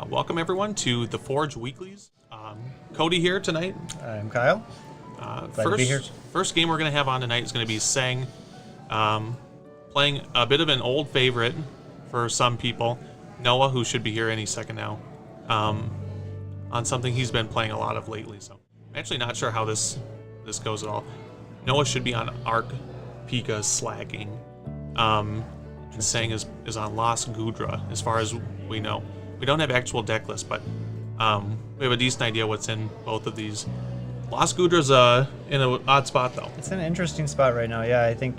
Welcome everyone to the Forge Weeklies. Cody here tonight. I'm Kyle. Glad to be here. First game we're going to have on tonight is going to be Sang, playing a bit of an old favorite for some people, Noah, who should be here any second now, on something he's been playing a lot of lately. So I'm actually not sure how this goes at all. Noah should be on Arc Pika Slagging. And Sang is on Lost Gudra, as far as we know. We don't have actual deck lists, but we have a decent idea what's in both of these. Lost Gudra's in an odd spot, though. It's an interesting spot right now. Yeah, I think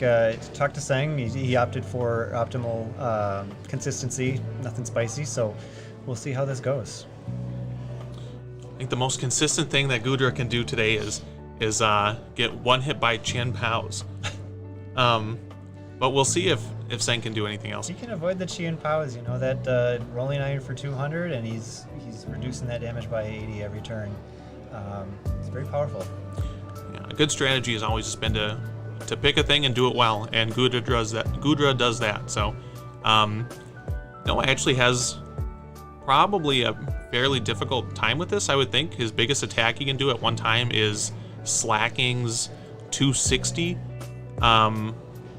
talk to Sang. He opted for optimal consistency, nothing spicy. So we'll see how this goes. I think the most consistent thing that Gudra can do today is get one hit by Chen Pao's. But we'll see if Sang can do anything else. He can avoid the Chi and Pows, you know, that rolling iron for 200, and he's reducing that damage by 80 every turn. It's very powerful. Yeah, a good strategy has always just been to pick a thing and do it well, and Gudra does that. So, Noah actually has probably a fairly difficult time with this, I would think. His biggest attack he can do at one time is Slacking's 260,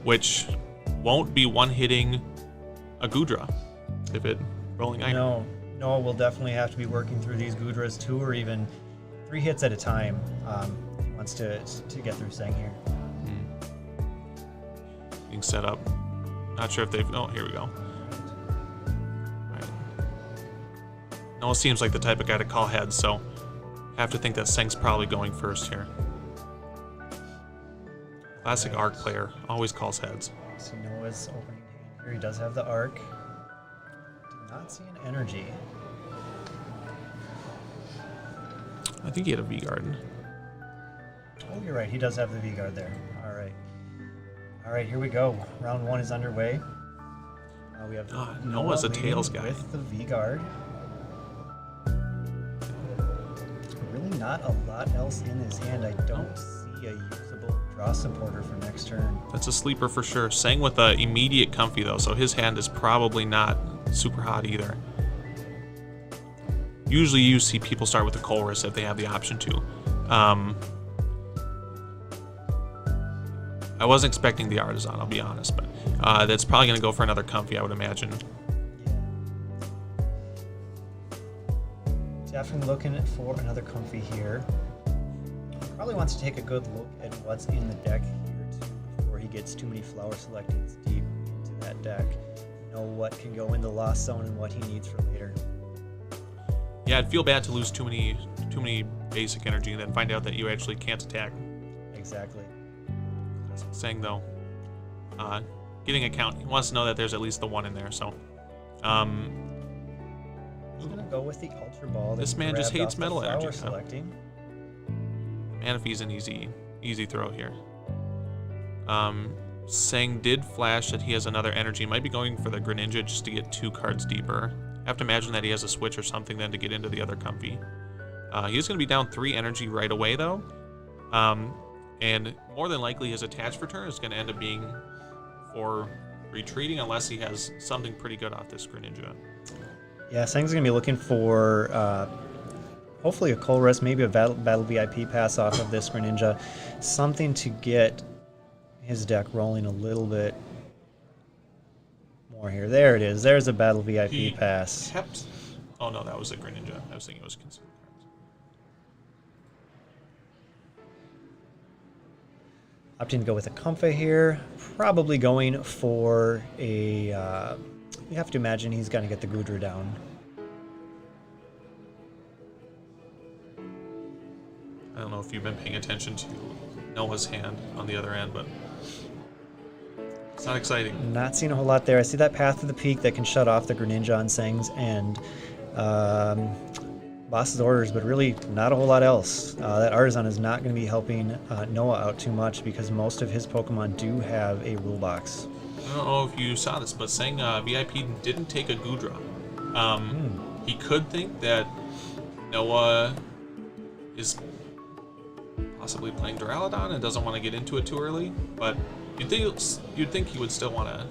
which won't be one-hitting a Gudra if it rolling iron. No, Noah will definitely have to be working through these Gudras 2 or even 3 hits at a time. He wants to get through Sang here. Being set up. Not sure if they've... Oh, here we go. Right. Noah seems like the type of guy to call heads, so have to think that Sang's probably going first here. Classic Arc player, always calls heads. So Noah's opening hand here. He does have the Arc. Did not see an energy. I think he had a V-Guard. Oh, you're right. He does have the V-Guard there. All right. All right, here we go. Round 1 is underway. We have Noah's a Tails guy. With the V-Guard. Really not a lot else in his hand. I don't see a usable draw supporter for next turn. That's a sleeper for sure. Sang with a immediate comfy though, so his hand is probably not super hot either. Usually you see people start with the Colress if they have the option to. I wasn't expecting the Artisan, I'll be honest, but that's probably going to go for another comfy, I would imagine. Definitely looking for another comfy here. Probably wants to take a good look at what's in the deck here too before he gets too many flower selectings deep into that deck. Know what can go in the Lost Zone and what he needs for later. Yeah, I'd feel bad to lose too many basic energy and then find out that you actually can't attack. Exactly. Sang though, getting a count. He wants to know that there's at least the 1 in there. So, he's gonna go with the Ultra Ball. This man just hates metal energy. Selecting. Manaphy's an easy throw here. Sang did flash that he has another energy. Might be going for the Greninja just to get 2 cards deeper. I have to imagine that he has a switch or something then to get into the other comfy. He's going to be down 3 energy right away though. And more than likely his attach for turn is going to end up being for retreating unless he has something pretty good off this Greninja. Yeah, Sang's going to be looking for hopefully a Colress, maybe a Battle VIP pass off of this Greninja. Something to get his deck rolling a little bit more here. There it is. There's a Battle VIP pass. Oh no, that was a Greninja. I was thinking it was consumer cards. Opting to go with a Comfy here. Probably going for a... you have to imagine he's going to get the Gudra down. I don't know if you've been paying attention to Noah's hand on the other end, but it's not exciting. Not seeing a whole lot there. I see that Path to the Peak that can shut off the Greninja on Sang's and Boss's Orders, but really not a whole lot else. That Artisan is not going to be helping Noah out too much because most of his Pokemon do have a rule box. I don't know if you saw this, but Sang VIP didn't take a Gudra. He could think that Noah is possibly playing Duraludon and doesn't want to get into it too early, but you'd think he would still want to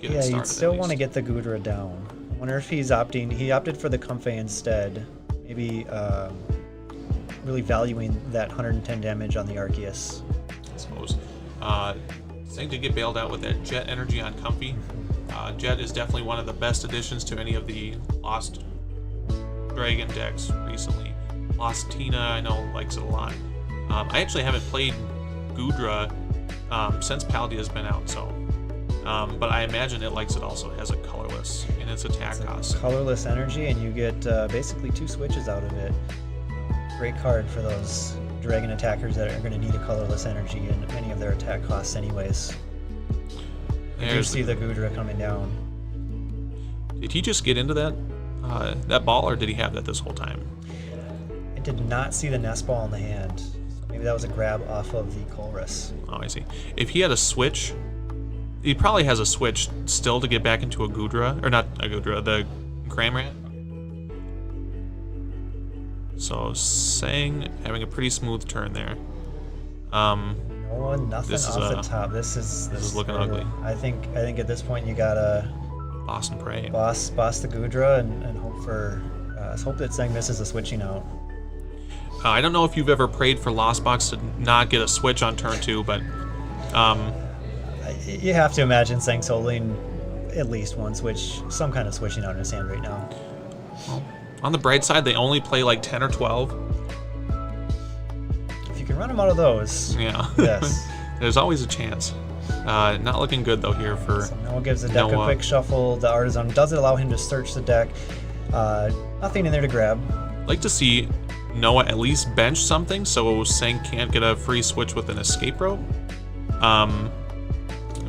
get it started. Yeah, you'd still want to get the Gudra down. Wonder if he's opting. He opted for the Comfey instead. Maybe really valuing that 110 damage on the Arceus. I suppose. Saying to get bailed out with that Jet energy on Comfey. Jet is definitely one of the best additions to any of the Lost Dragon decks recently. Lost Tina, I know, likes it a lot. I actually haven't played Goodra since Paldea's been out, so. But I imagine it likes it also. It has a colorless in its attack cost. Colorless energy, and you get basically 2 switches out of it. Great card for those dragon attackers that are going to need a colorless energy in many of their attack costs anyways. I do see the Goodra coming down. Did he just get into that ball, or did he have that this whole time? I did not see the nest ball in the hand. So maybe that was a grab off of the Colress. Oh, I see. If he had a switch, he probably has a switch still to get back into a Goodra, or not a Goodra, the Cramorant. So Sang having a pretty smooth turn there. No, nothing off the top. This is looking ugly. I think at this point you gotta boss and pray. Boss the Goodra and hope that Sang misses a switching out. I don't know if you've ever prayed for Lost Box to not get a switch on turn 2, but you have to imagine Sang's holding at least one switch, some kind of switching out in his hand right now. Well, on the bright side, they only play like 10 or 12. If you can run him out of those, yeah. Yes. There's always a chance. Not looking good though here for so Noah gives the deck a quick shuffle. The Artisan does it allow him to search the deck. Nothing in there to grab. Like to see Noah at least bench something so Sang can't get a free switch with an escape rope.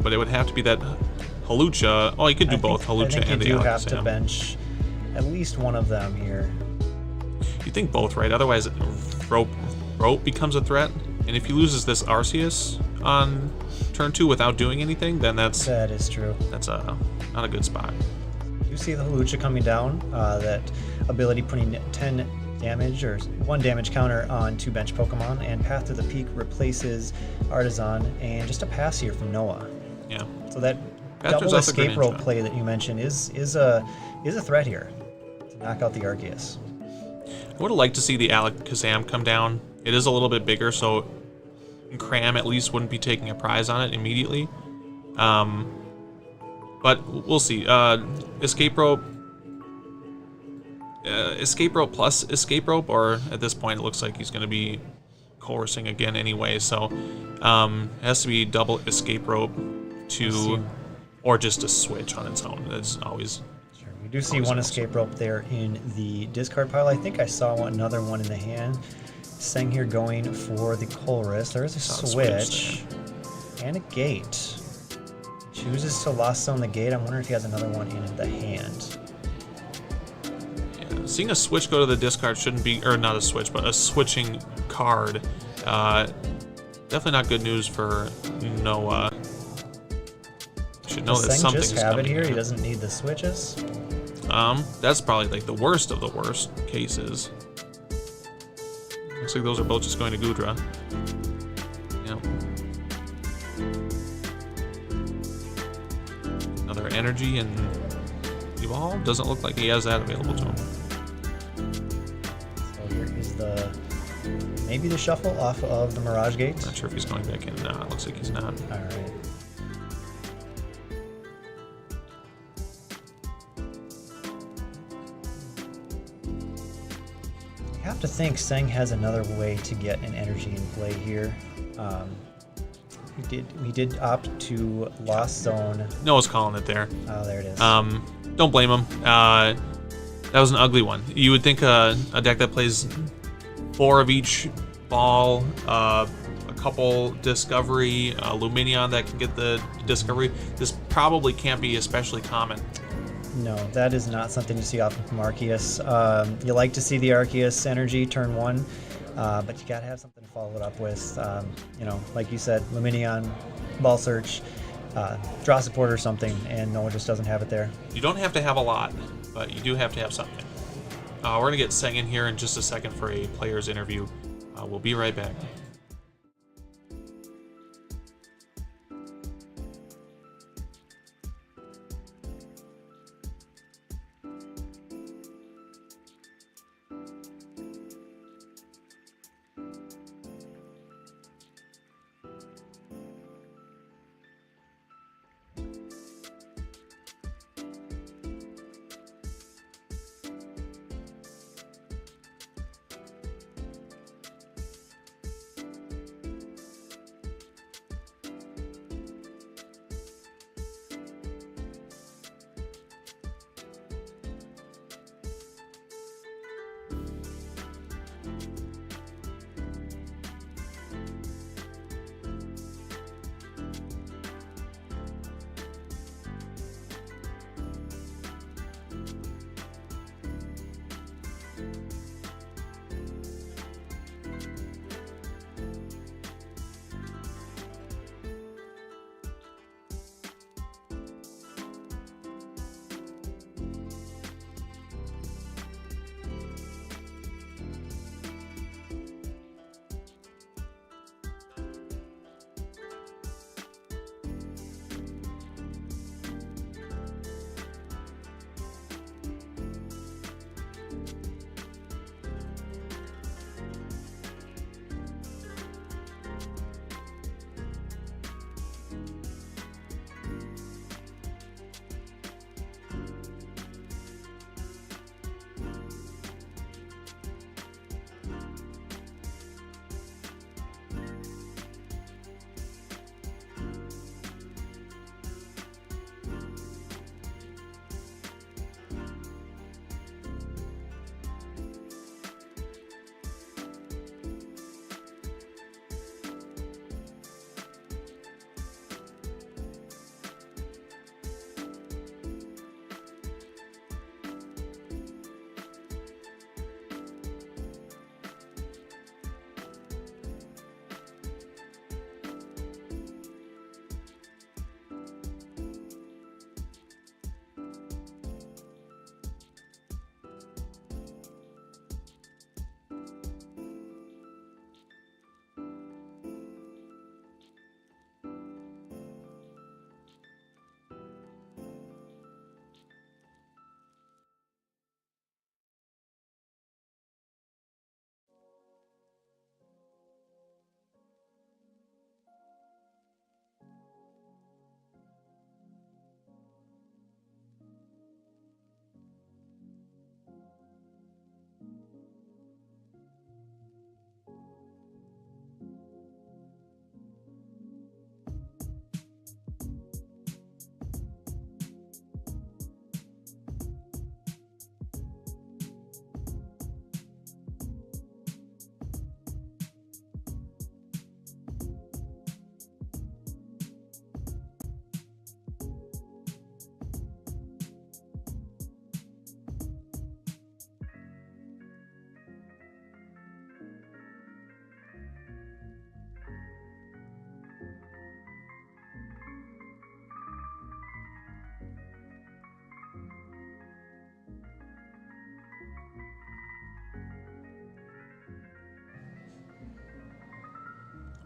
But it would have to be that Hawlucha. Oh, you could do both Hawlucha and the Alakazam. You have Alakazam. to bench at least one of them here. You think both, right? Otherwise, rope becomes a threat. And if he loses this Arceus on turn 2 without doing anything, then that is true. That's not a good spot. You see the Hawlucha coming down. That ability putting 10 damage or 1 damage counter on 2 bench Pokemon, and Path to the Peak replaces Artisan, and just a pass here from Noah. Yeah. So that double escape rope play that you mentioned is a threat here to knock out the Arceus. I would have liked to see the Alakazam come down. It is a little bit bigger, so Cram at least wouldn't be taking a prize on it immediately. But we'll see. Escape rope plus escape rope, or at this point it looks like he's going to be coercing again anyway. So it has to be double escape rope or just a switch on its own. That's always. Sure. We do see one escape rope there in the discard pile. I think I saw another one in the hand. Sang here going for the Colress. There is a switch and a gate. Chooses to Lost Zone the gate. I'm wondering if he has another one in the hand. Yeah, seeing a switch go to the discard shouldn't be, or not a switch, but a switching card. Definitely not good news for Noah. Should know that something is coming. Just have it here. He doesn't need the switches. That's probably like the worst of the worst cases. Looks like those are both just going to Goodra. Yep. Another energy and Evolve. Doesn't look like he has that available to him. So here is maybe the shuffle off of the Mirage Gate. Not sure if he's going back in. Nah, it looks like he's not. All right. I have to think Sang has another way to get an energy in play here. He did opt to Lost Zone. Noah's calling it there. Oh, there it is. Don't blame him. That was an ugly one. You would think a deck that plays 4 of each ball, a couple Discovery, Lumineon that can get the Discovery. This probably can't be especially common. No, that is not something you see often from Arceus. You like to see the Arceus energy turn 1, but you gotta have something to follow it up with. Like you said, Lumineon, Ball Search, draw support or something, and Noah just doesn't have it there. You don't have to have a lot, but you do have to have something. We're gonna get Sang in here in just a second for a player's interview. We'll be right back.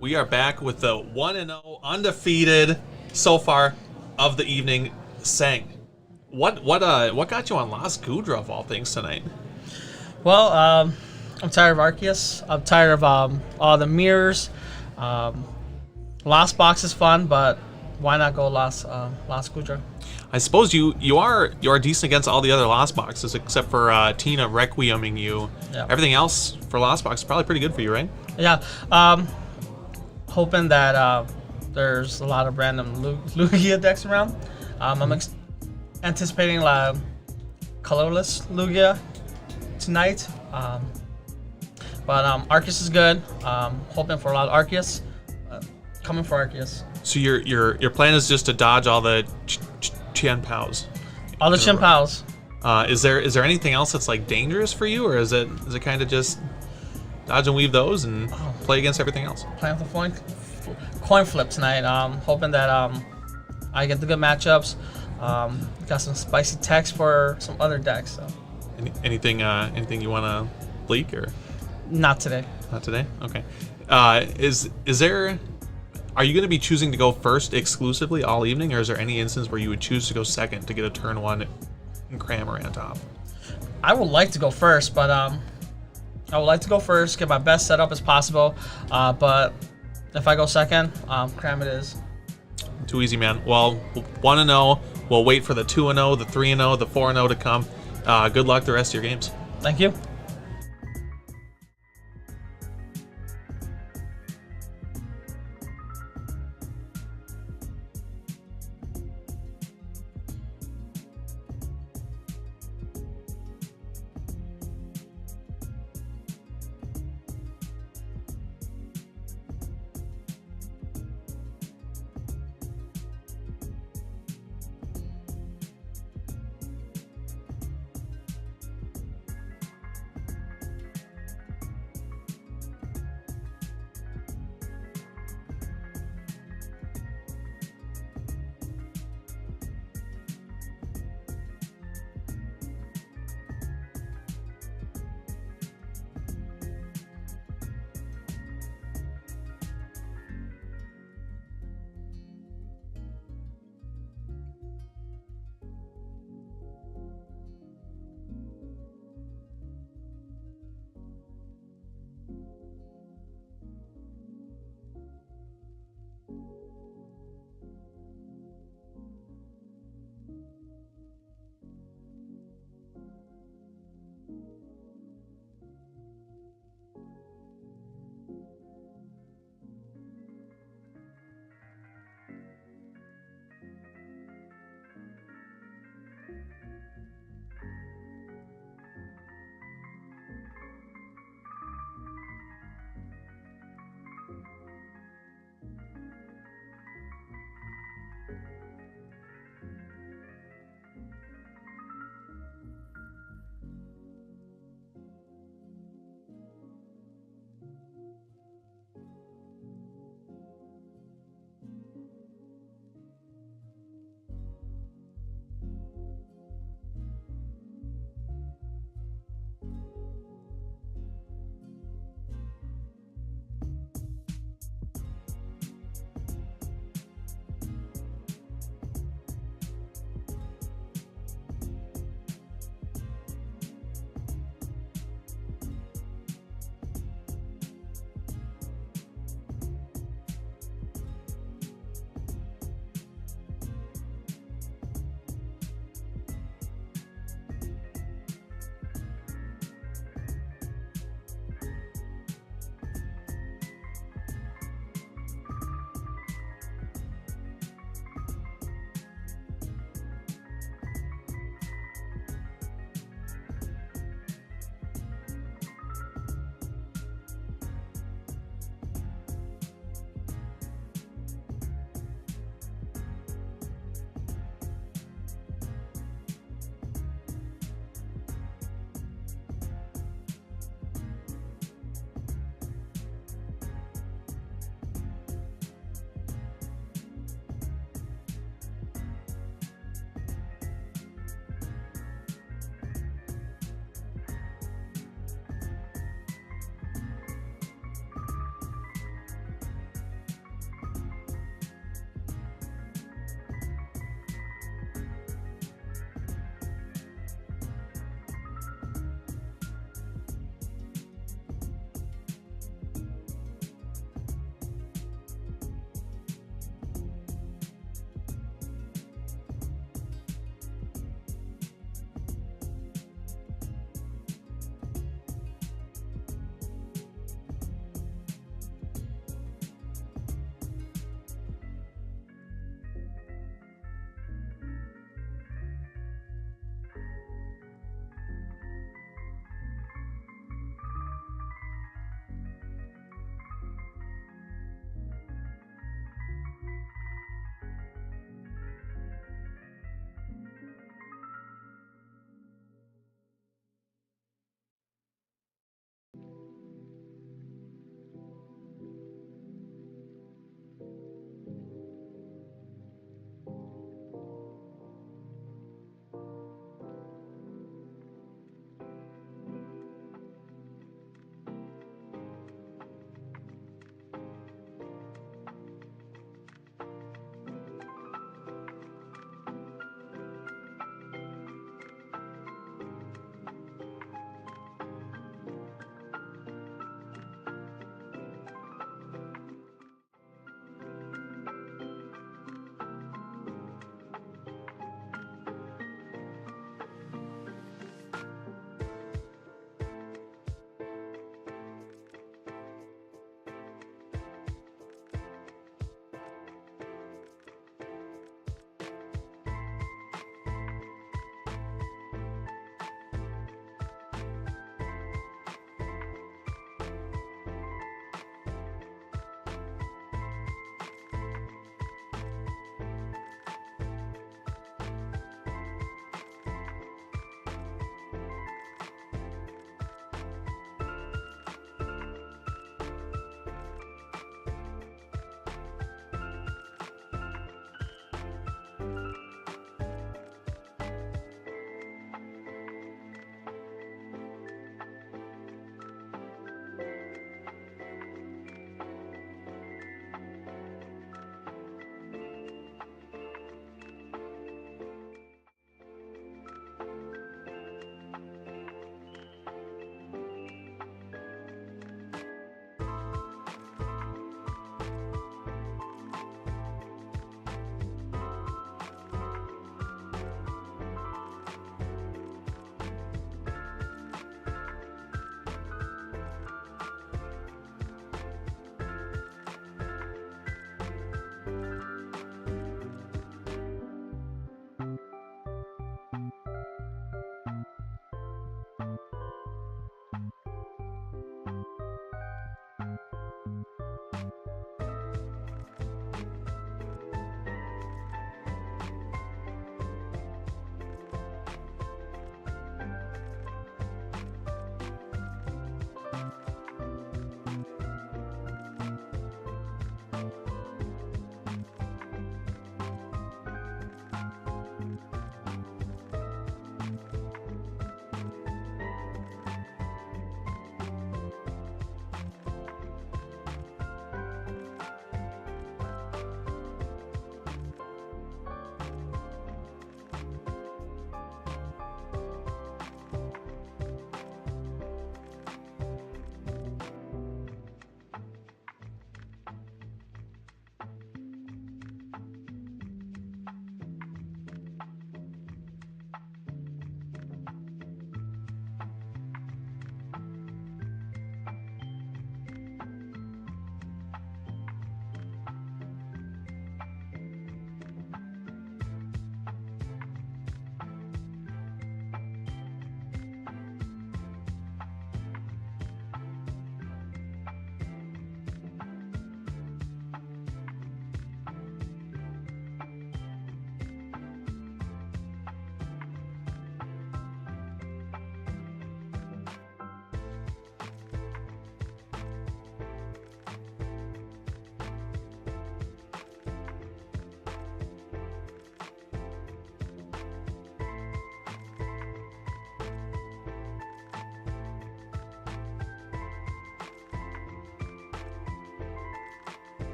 We are back with the 1-0 undefeated so far of the evening. Sang, what got you on Las Gudra of all things tonight? Well, I'm tired of Arceus. I'm tired of all the mirrors. Lost Box is fun, but why not go Lost Gudra? I suppose you are decent against all the other Lost Boxes except for Tina Requieming you. Yeah. Everything else for Lost Box is probably pretty good for you, right? Yeah. Hoping that there's a lot of random Lugia decks around. I'm anticipating colorless Lugia tonight. But Arceus is good. Hoping for a lot of Arceus. Coming for Arceus. So your plan is just to dodge all the Chien-Paos. All the Chien-Paos. Is there anything else that's like dangerous for you, or is it kind of just dodge and weave those and play against everything else? Playing for coin flip tonight. Hoping that I get the good matchups. Got some spicy text for some other decks. So. Anything you want to leak or? Not today. Not today. Okay. Is there? Are you going to be choosing to go first exclusively all evening, or is there any instance where you would choose to go second to get a turn 1 and Cramorant top? I would like to go first, but I would like to go first, get my best setup as possible. But if I go second, Cram it is. Too easy, man. Well, 1-0. We'll wait for the 2-0, the 3-0, the 4-0 to come. Good luck the rest of your games. Thank you.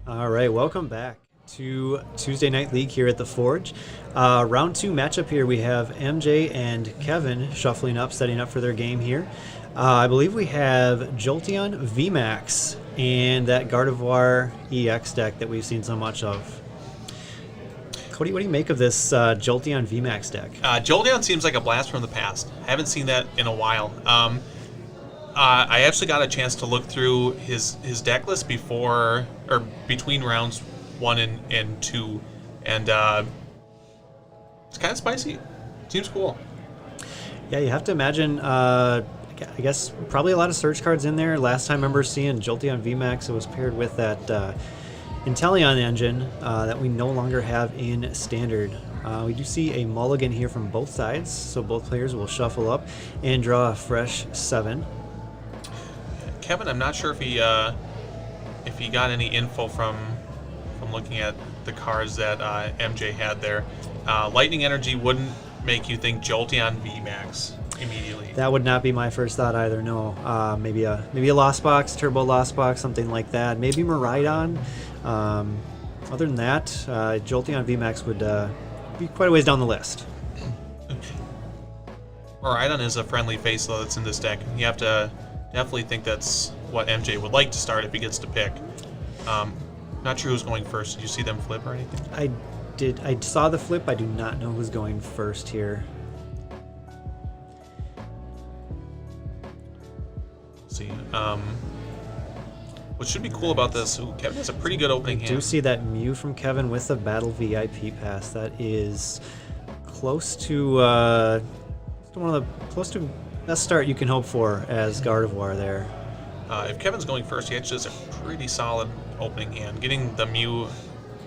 All right, welcome back to Tuesday Night League here at the Forge. Round 2 matchup here. We have MJ and Kevin shuffling up, setting up for their game here. I believe we have Jolteon VMAX and that Gardevoir EX deck that we've seen so much of. Cody, what do you make of this Jolteon VMAX deck? Jolteon seems like a blast from the past. I haven't seen that in a while. I actually got a chance to look through his deck list between rounds 1 and 2, and it's kind of spicy. Seems cool. Yeah, you have to imagine, I guess, probably a lot of search cards in there. Last time I remember seeing Jolteon VMAX, it was paired with that Inteleon engine that we no longer have in Standard. We do see a mulligan here from both sides, so both players will shuffle up and draw a fresh 7. Kevin, I'm not sure if he got any info from looking at the cards that MJ had there. Lightning Energy wouldn't make you think Jolteon VMAX immediately. That would not be my first thought either. No, maybe a Lost Box, Turbo Lost Box, something like that. Maybe Miraidon. Other than that, Jolteon VMAX would be quite a ways down the list. Miraidon is a friendly face though that's in this deck. You have to definitely think that's what MJ would like to start if he gets to pick. Not sure who's going first. Did you see them flip or anything? I did. I saw the flip. I do not know who's going first here. Let's see. What should be cool about this, Kevin has a pretty good opening I hand. do see that Mew from Kevin with the Battle VIP pass. That is close to close to best start you can hope for as Gardevoir there. If Kevin's going first, he actually has a pretty solid opening hand. Getting the Mew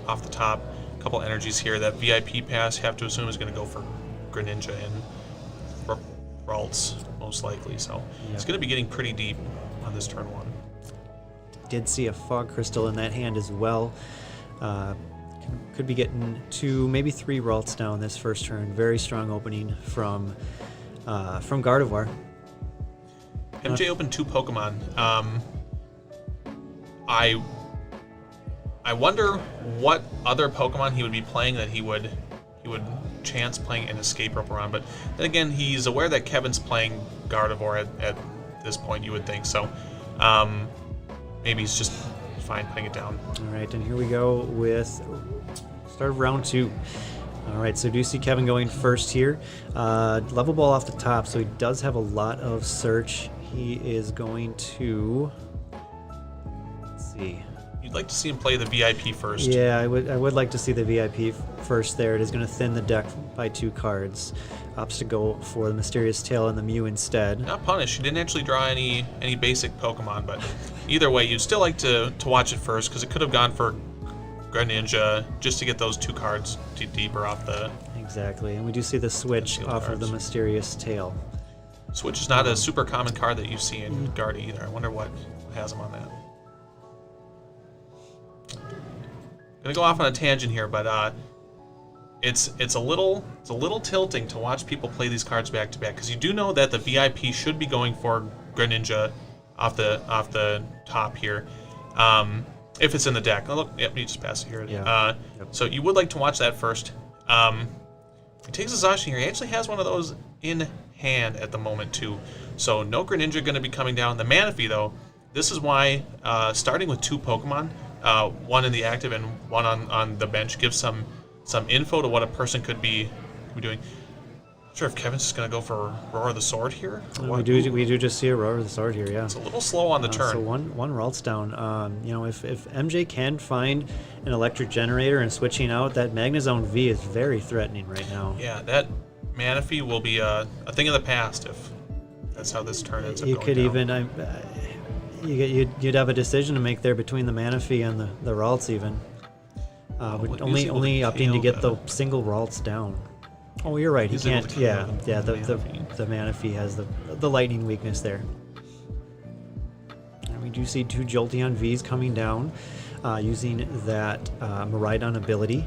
off the top, a couple energies here. That VIP pass, you have to assume, is going to go for Greninja and Ralts, most likely. So it's going to be getting pretty deep on this turn 1. Did see a Fog Crystal in that hand as well. Could be getting 2, maybe 3 Ralts down this first turn. Very strong opening from Gardevoir. MJ opened 2 Pokemon. I wonder what other Pokemon he would be playing that he would chance playing an Escape Rope around. But then again, he's aware that Kevin's playing Gardevoir at this point, you would think. So maybe he's just fine putting it down. All right, and here we go with start of round 2. All right, so do you see Kevin going first here? Level ball off the top, so he does have a lot of search. He is going to, let's see. You'd like to see him play the VIP first. Yeah, I would like to see the VIP first there. It is going to thin the deck by 2 cards. Opts to go for the Mysterious Tail and the Mew instead. Not punished. You didn't actually draw any basic Pokemon, but either way, you'd still like to watch it first because it could have gone for Greninja just to get those 2 cards deeper off the... Exactly, and we do see the switch off of the Mysterious Tail. Switch is not a super common card that you see in Guard either. I wonder what has him on that. Gonna go off on a tangent here, but it's a little tilting to watch people play these cards back to back because you do know that the VIP should be going for Greninja off the top here. If it's in the deck. Oh, look, yep, you just passed it here. Yeah. So you would like to watch that first. He takes a Zacian here. He actually has one of those in hand at the moment, too. So no Greninja going to be coming down. The Manaphy, though, this is why starting with 2 Pokemon, one in the active and one on the bench, gives some info to what a person could be doing. Not sure if Kevin's just going to go for Roar of the Sword here. We do just see a Roar of the Sword here, yeah. It's a little slow on the turn. So one Ralts down. If MJ can find an electric generator and switching out, that Magnezone V is very threatening right now. Yeah, that Manaphy will be a thing of the past if that's how this turn ends up You going could down. even you'd have a decision to make there between the Manaphy and the Ralts even. Only opting to get the single Ralts down. Oh, you're right. He can't. Yeah. The Manaphy has the lightning weakness there. And we do see 2 Jolteon V's coming down, using that Miraidon ability.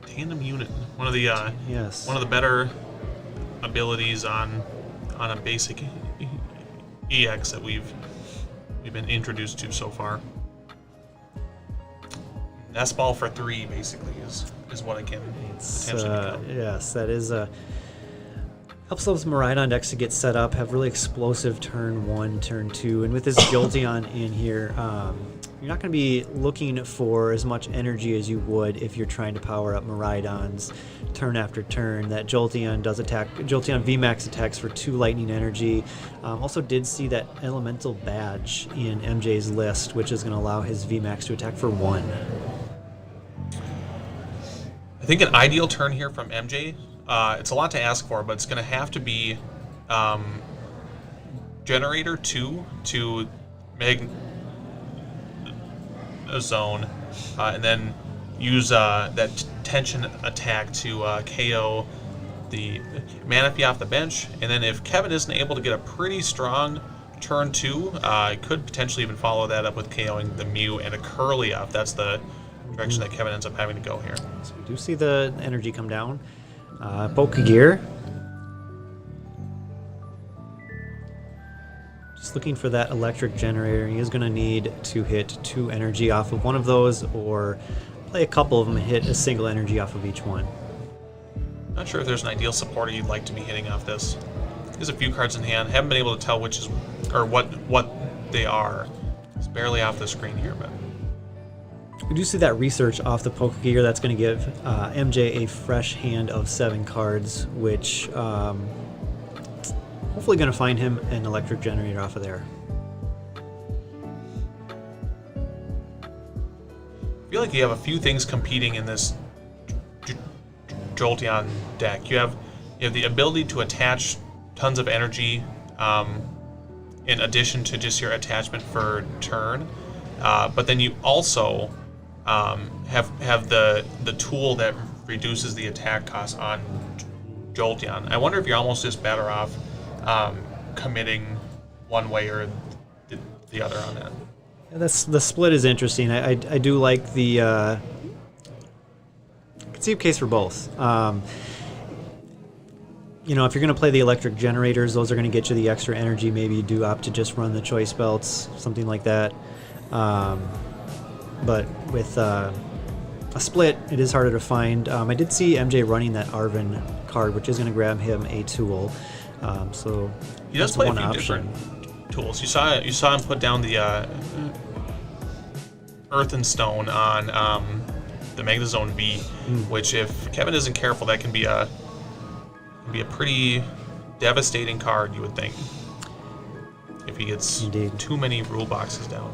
Tandem Unit, one of the Yes. one of the better abilities on a basic EX that we've been introduced to so far. S-ball for 3 basically is what it can potentially become. Yes, that is helps those Miraidon decks to get set up, have really explosive turn 1, turn 2, and with this Jolteon in here, you're not going to be looking for as much energy as you would if you're trying to power up Miraidons turn after turn. That Jolteon does attack. Jolteon VMAX attacks for 2 lightning energy. Also did see that Elemental Badge in MJ's list, which is going to allow his VMAX to attack for 1. I think an ideal turn here from MJ, it's a lot to ask for, but it's going to have to be Generator 2 to Magnezone, and then use that tension attack to KO the Manaphy off the bench. And then if Kevin isn't able to get a pretty strong turn 2, could potentially even follow that up with KOing the Mew and a Kirlia if that's the direction that Kevin ends up having to go here. So we do see the energy come down. Pokegear. Just looking for that electric generator. He is going to need to hit 2 energy off of one of those, or play a couple of them and hit a single energy off of each one. Not sure if there's an ideal supporter you'd like to be hitting off this. There's a few cards in hand. Haven't been able to tell which is or what they are. It's barely off the screen here, but We do see that research off the Pokegear. That's going to give MJ a fresh hand of 7 cards, which hopefully going to find him an electric generator off of there. I feel like you have a few things competing in this Jolteon deck. You have the ability to attach tons of energy in addition to just your attachment for turn, but then you also have the tool that reduces the attack cost on Jolteon. I wonder if you're almost just better off committing one way or the other on that. The split is interesting. I do like the. I can see a case for both. If you're going to play the electric generators, those are going to get you the extra energy. Maybe you do opt to just run the choice belts, something like that. But with a split, it is harder to find. I did see MJ running that Arven card, which is going to grab him a tool. So he does that's play one a few option. different tools. You saw him put down the Earth and Stone on the Magnezone V, which if Kevin isn't careful, that can be a pretty devastating card, you would think, if he gets Indeed. too many rule boxes down.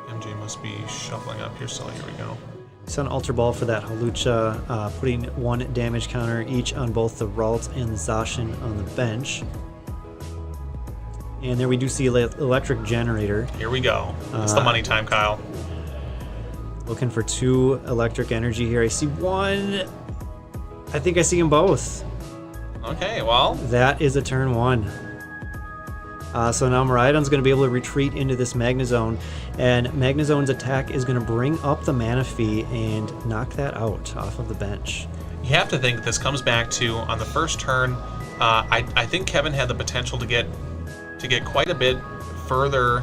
MJ must be shuffling up here, so here we go. It's an Ultra Ball for that Hawlucha, putting 1 damage counter each on both the Ralt and the Zacian on the bench. And there we do see electric generator. Here we go. It's the money time, Kyle. Looking for 2 electric energy here. I see 1. I think I see them both. Okay, well, That is a turn 1. So now Miraidon's going to be able to retreat into this Magnezone, and Magnezone's attack is going to bring up the Manaphy and knock that out off of the bench. you have to think this comes back to on the first turn. I think Kevin had the potential to get quite a bit further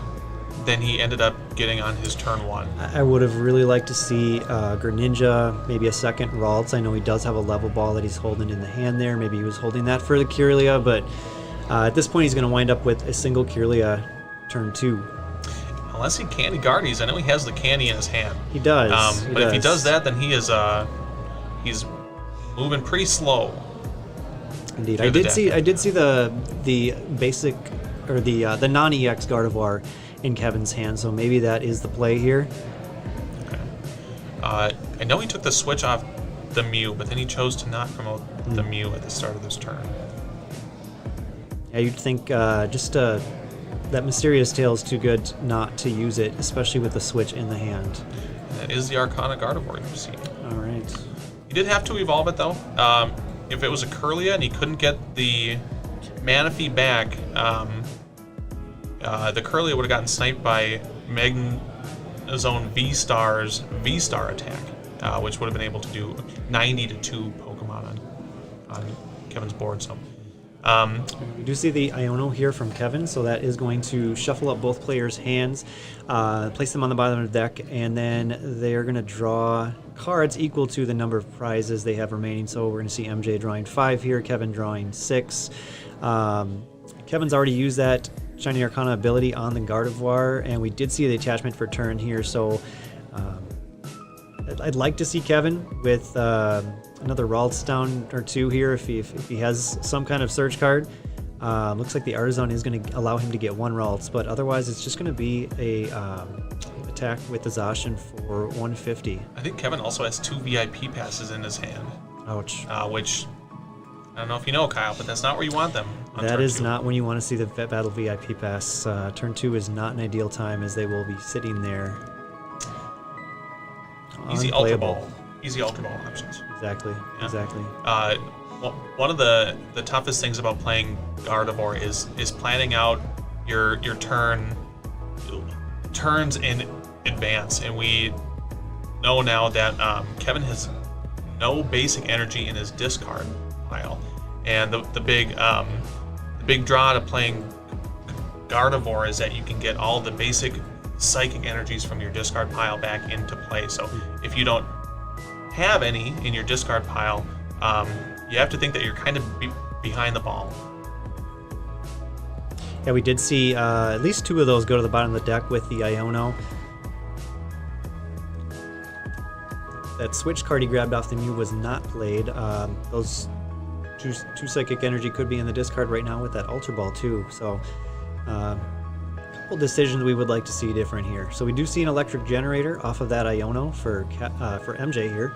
than he ended up getting on his turn 1. I would have really liked to see Greninja, maybe a second Ralts. I know he does have a level ball that he's holding in the hand there. Maybe he was holding that for the Kirlia, but at this point he's going to wind up with a single Kirlia turn 2. Unless he candy guardies. I know he has the candy in his hand. He does. But if he does that, then he's moving pretty slow. Indeed, through I the did deck. see the basic or the non-EX Gardevoir in Kevin's hand, so maybe that is the play here. Okay. I know he took the switch off the Mew, but then he chose to not promote the Mew at the start of this turn. Yeah, you'd think that Mysterious Tail is too good not to use it, especially with the switch in the hand. And that is the Arcana Gardevoir you see. All right. He did have to evolve it though. If it was a Kirlia and he couldn't get the Manaphy back, the Kirlia would have gotten sniped by Magnezone V-Star's V-Star attack, which would have been able to do 90 to 2 Pokemon on on Kevin's board. So We do see the Iono here from Kevin, so that is going to shuffle up both players' hands, place them on the bottom of the deck, and then they're going to draw cards equal to the number of prizes they have remaining. So we're going to see MJ drawing 5 here, Kevin drawing 6. Kevin's already used that Shining Arcana ability on the Gardevoir, and we did see the attachment for turn here, so I'd like to see Kevin with another Ralts down or 2 here if he has some kind of search card. Looks like the Artisan is going to allow him to get 1 Ralts, but otherwise it's just going to be a attack with the Zacian for 150. I think Kevin also has 2 VIP passes in his hand, Ouch. which I don't know if you know, Kyle, but that's not where you want them. On That turn is 2. not when you want to see the Battle VIP pass. Turn 2 is not an ideal time as they will be sitting there. Easy Ultra Unplayable. Ball. Easy Ultra Ball options. Exactly. Yeah. Exactly. Well, one of the toughest things about playing Gardevoir is planning out your turns in advance, and we know now that Kevin has no basic energy in his discard pile, and the big draw to playing Gardevoir is that you can get all the basic psychic energies from your discard pile back into play. So if you don't have any in your discard pile, you have to think that you're kind of behind the ball. Yeah, we did see at least 2 of those go to the bottom of the deck with the Iono. That switch card he grabbed off the Mew was not played. Those two psychic energy could be in the discard right now with that Ultra Ball too. So a couple decisions we would like to see different here. So we do see an electric generator off of that Iono for MJ here.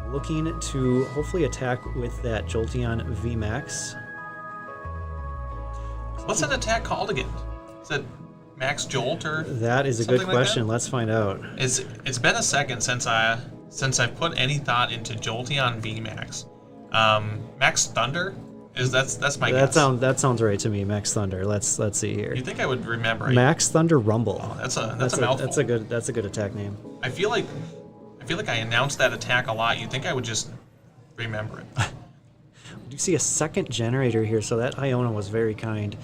Looking to hopefully attack with that Jolteon VMAX. What's that attack called again? Is it Max Jolt or? That is a good something like question. that? Let's find out. It's been a second since I've put any thought into Jolteon VMAX. Max Thunder that's my guess. That sounds right to me. Max Thunder. Let's see here. You think I would remember? Right? Max Thunder Rumble. Oh, that's a mouthful. That's a good attack name. I feel like I announced that attack a lot. You'd think I would just remember it. We do see a second generator here, so that Iono was very kind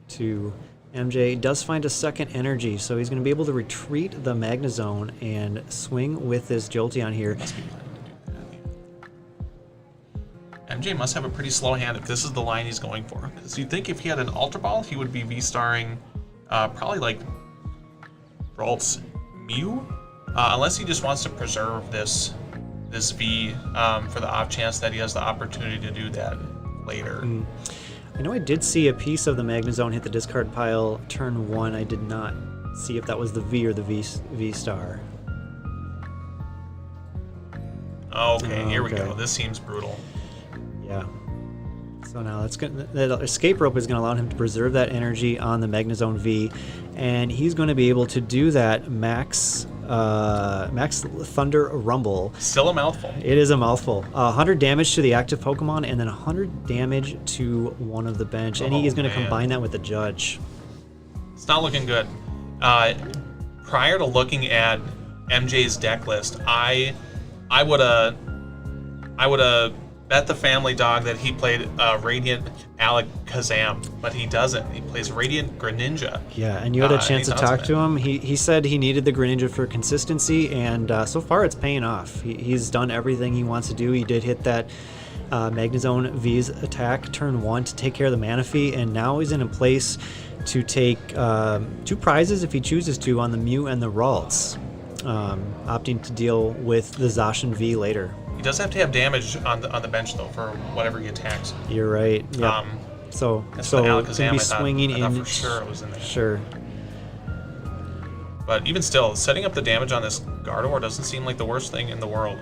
to MJ. Does find a second energy, so he's going to be able to retreat the Magnezone and swing with this Jolteon here. Must be planning to do that. MJ must have a pretty slow hand if this is the line he's going for. Because you'd think if he had an Ultra Ball, he would be V-starring probably like Ralts Mew, unless he just wants to preserve this V for the off chance that he has the opportunity to do that later. I know I did see a piece of the Magnezone hit the discard pile turn 1. I did not see if that was the V or the V star. Okay, here we Okay. go. This seems brutal. Yeah. So now that's good. The escape rope is going to allow him to preserve that energy on the Magnezone V, and he's going to be able to do that Max Thunder Rumble. Still a mouthful. It is a mouthful. 100 damage to the active Pokemon, and then 100 damage to one of the bench, and he is going to man. combine that with the Judge. It's not looking good. Prior to looking at MJ's deck list, I would have bet the family dog that he played Radiant Alakazam, but he doesn't. He plays Radiant Greninja. Yeah, and you had a chance to he's talk ultimate. to him. He said he needed the Greninja for consistency, and so far it's paying off. He's done everything he wants to do. He did hit that Magnezone V's attack turn 1 to take care of the Manaphy, and now he's in a place to take 2 prizes if he chooses to on the Mew and the Ralts, opting to deal with the Zacian V later. He does have to have damage on the bench though for whatever he attacks. You're right. Yep. So As so for he'll Alakazam, be I thought swinging in. for sure it was in there. Sure. But even still, setting up the damage on this Gardevoir doesn't seem like the worst thing in the world.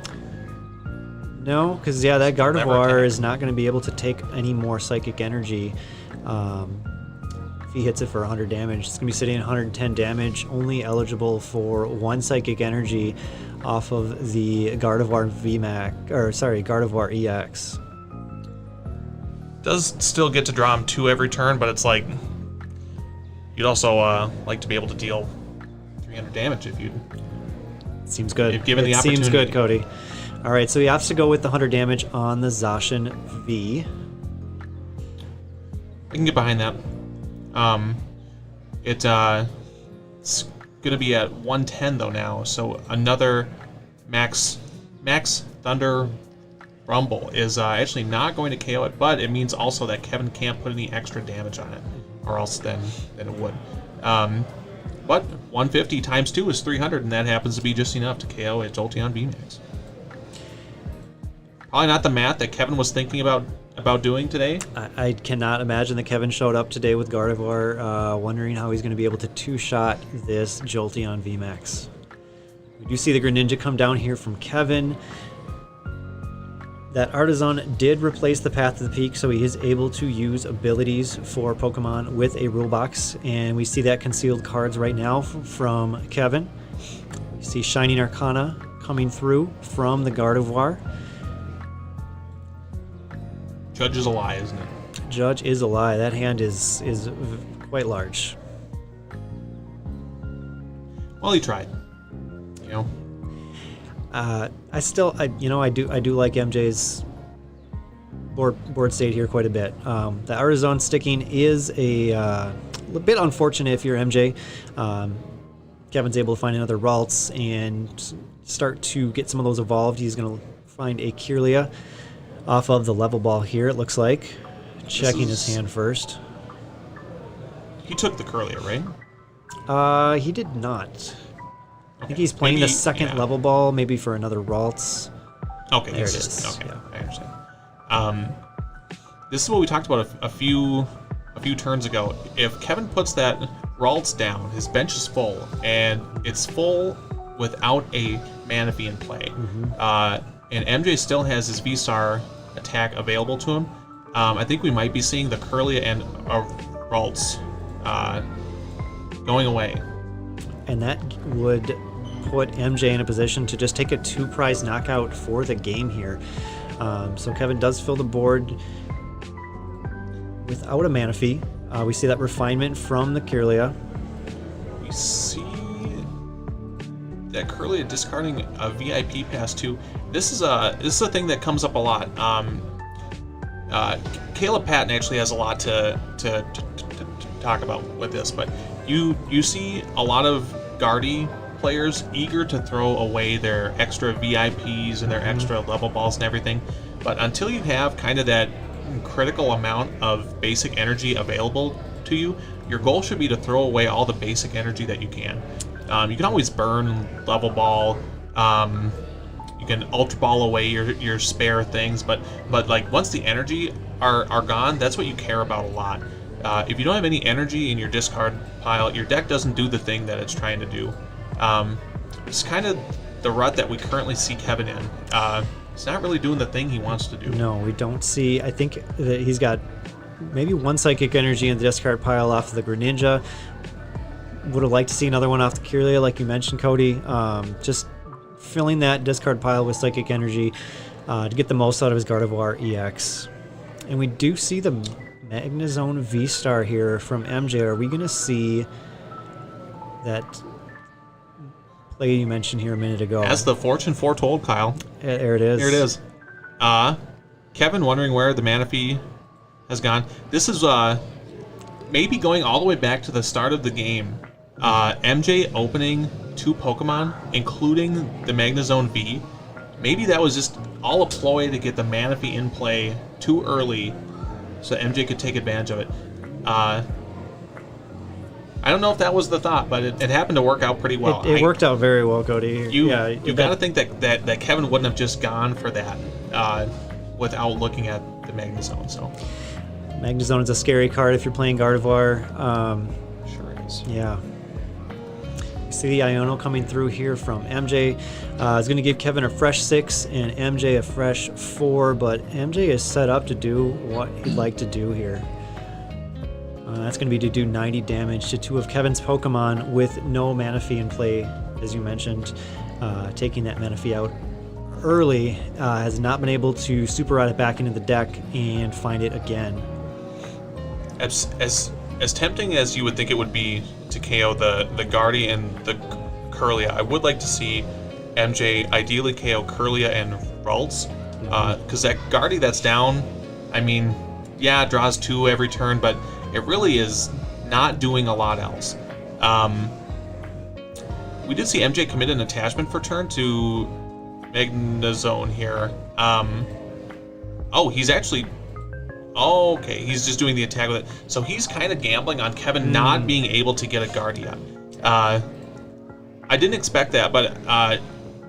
No, because that never Gardevoir attack. is not going to be able to take any more psychic energy. If he hits it for 100 damage, it's going to be sitting at 110 damage, only eligible for 1 psychic energy off of the Gardevoir Gardevoir EX. Does still get to draw him 2 every turn, but it's like you'd also like to be able to deal 300 damage if you. Seems good. If given the Seems good, opportunity. Cody. All right, so he has to go with the 100 damage on the Zacian V. I can get behind that. It's gonna be at 110 though now, so another max Thunder Rumble is actually not going to KO it, but it means also that Kevin can't put any extra damage on it, or else then it would. But 150 times 2 is 300, and that happens to be just enough to KO a Jolteon VMAX. Probably not the math that Kevin was thinking about doing today. I cannot imagine that Kevin showed up today with Gardevoir, wondering how he's going to be able to two-shot this Jolteon VMAX. We do see the Greninja come down here from Kevin. That Artisan did replace the Path to the Peak, so he is able to use abilities for Pokemon with a rule box, and we see that concealed cards right now from Kevin. We see Shining Arcana coming through from the Gardevoir. Judge is a lie, isn't it? Judge is a lie. That hand is quite large. Well, he tried. You know. I do like MJ's board state here quite a bit. The Artisan sticking is a bit unfortunate if you're MJ. Kevin's able to find another Ralts and start to get some of those evolved. He's going to find a Kirlia off of the level ball here, it looks like. Checking his hand first. He took the Kirlia, right? He did not. Okay. I think he's playing Maybe, the second level ball, maybe for another Ralts. Okay, there it is. Okay, Yeah. I understand. This is what we talked about a few turns ago. If Kevin puts that Ralts down, his bench is full, and it's full without a Manaphy in play. And MJ still has his V-Star attack available to him. I think we might be seeing the Kirlia and Ralts going away. And that would put MJ in a position to just take a 2-prize knockout for the game here. So Kevin does fill the board without a Manaphy. We see that refinement from the Kirlia. We see that Kirlia discarding a VIP pass too. This is a thing that comes up a lot. Caleb Patton actually has a lot to talk about with this, but you see a lot of Guardy players eager to throw away their extra VIPs and their extra level balls and everything, but until you have kind of that critical amount of basic energy available to you, your goal should be to throw away all the basic energy that you can. You can always burn level ball. You can ultra ball away your spare things, but like once the energy are gone, that's what you care about a lot. If you don't have any energy in your discard pile, your deck doesn't do the thing that it's trying to do. It's kind of the rut that we currently see Kevin in. He's not really doing the thing he wants to do. No, we don't see. I think that he's got maybe one psychic energy in the discard pile off of the Greninja. Would have liked to see another one off the Kirlia, like you mentioned, Cody. Just filling that discard pile with psychic energy to get the most out of his Gardevoir EX. And we do see the Magnezone V-Star here from MJ. Are we going to see that play you mentioned here a minute ago? As the fortune foretold, Kyle. There it is. Here it is. Kevin wondering where the Manaphy has gone. This is maybe going all the way back to the start of the game. MJ opening 2 Pokemon, including the Magnezone V. Maybe that was just all a ploy to get the Manaphy in play too early so MJ could take advantage of it. I don't know if that was the thought, but it happened to work out pretty well. It worked out very well, Cody. You got to think that Kevin wouldn't have just gone for that without looking at the Magnezone. So Magnezone is a scary card if you're playing Gardevoir. Sure is. Yeah. You see the Iono coming through here from MJ. Is going to give Kevin a fresh 6 and MJ a fresh 4, but MJ is set up to do what he'd like to do here. That's going to be to do 90 damage to 2 of Kevin's Pokemon with no Manaphy in play, as you mentioned. Taking that Manaphy out early, has not been able to super ride it back into the deck and find it again. As tempting as you would think it would be to KO the Guardy and the Kirlia, I would like to see MJ ideally KO Kirlia and Ralts, because that Guardy that's down, I mean, yeah, it draws 2 every turn, but it really is not doing a lot else. We did see MJ commit an attachment for turn to Magnezone here. Oh, he's actually... Oh, okay, he's just doing the attack with it. So he's kind of gambling on Kevin not being able to get a Guardia. I didn't expect that, but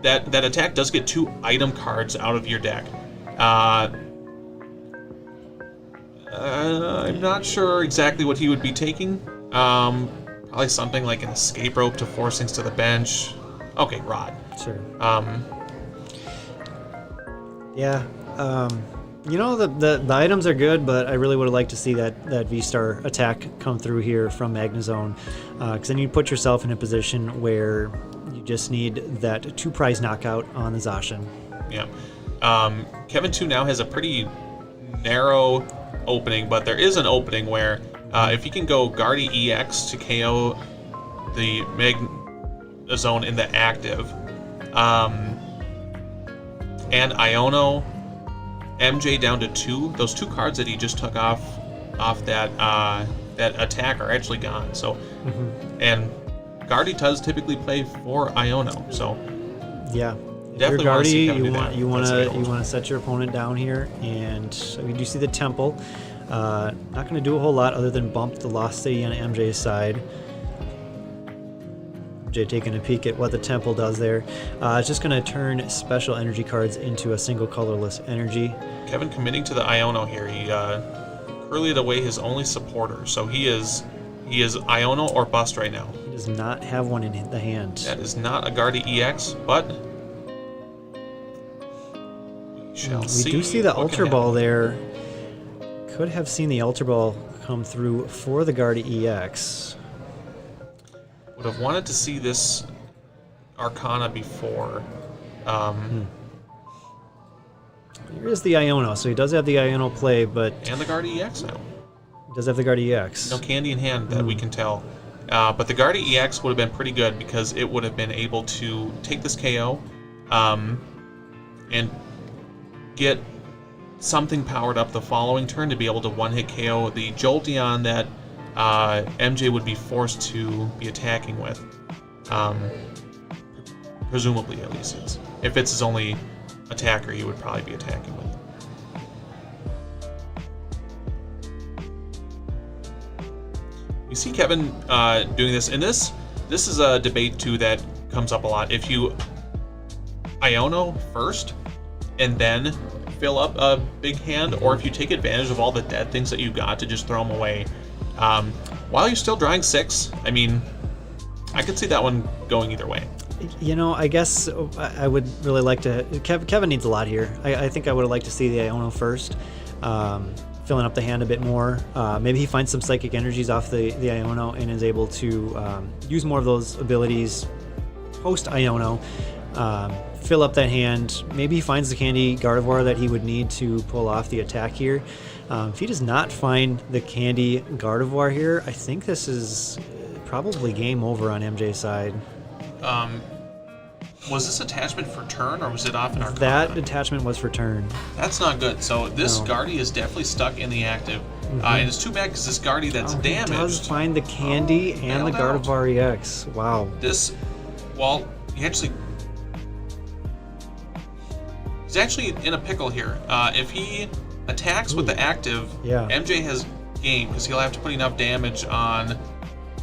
that attack does get 2 item cards out of your deck. I'm not sure exactly what he would be taking. Probably something like an escape rope to force things to the bench. Okay, Rod. Sure. Yeah. You know, the items are good, but I really would have liked to see that V-Star attack come through here from Magnezone, because then you put yourself in a position where you just need that 2 prize knockout on the Zacian. Yeah. Kevin 2 now has a pretty narrow opening, but there is an opening where if he can go Guardy EX to KO the Magnezone in the active, and Iono MJ down to 2. Those 2 cards that he just took off that attack are actually gone. So, and Guardy does typically play for Iono. So, yeah, definitely Guardy, you want to to set your opponent down here, and we do see the Temple. Not going to do a whole lot other than bump the Lost City on MJ's side. MJ taking a peek at what the Temple does there. It's just going to turn special energy cards into a single colorless energy. Kevin committing to the Iono here. He curlied away his only supporter, so he is Iono or bust right now. He does not have one in the hand. That is not a Guardy EX, but we shall see. We do see the what can Ultra Ball happen. there. Could have seen the Ultra Ball come through for the Guardy EX. Would have wanted to see this Arcana before. Here is the Iono, so he does have the Iono play, but And the Guardy EX now. he does have the Guardy EX. No candy in hand that we can tell. But the Guardy EX would have been pretty good because it would have been able to take this KO and get something powered up the following turn to be able to one-hit KO the Jolteon that MJ would be forced to be attacking with. Presumably, at least. If it's his only attacker, he would probably be attacking with. You see Kevin doing this, and this is a debate too that comes up a lot. If you Iono first and then fill up a big hand, or if you take advantage of all the dead things that you got to just throw them away, while you're still drawing 6, I mean, I could see that one going either way. You know, I guess I would really like to... Kevin needs a lot here. I think I would have liked to see the Iono first, filling up the hand a bit more. Maybe he finds some psychic energies off the Iono and is able to use more of those abilities post-Iono, fill up that hand. Maybe he finds the Candy Gardevoir that he would need to pull off the attack here. If he does not find the Candy Gardevoir here, I think this is probably game over on MJ's side. Was this attachment for turn, or was it off in Arcana? That attachment was for turn. That's not good. So this No. Guardy is definitely stuck in the active. And it's too bad because this Guardy that's He damaged. does find the Candy and the bailed out. Gardevoir EX. Wow. This, well, he's actually in a pickle here. If he attacks with the active, Yeah. MJ has game because he'll have to put enough damage on.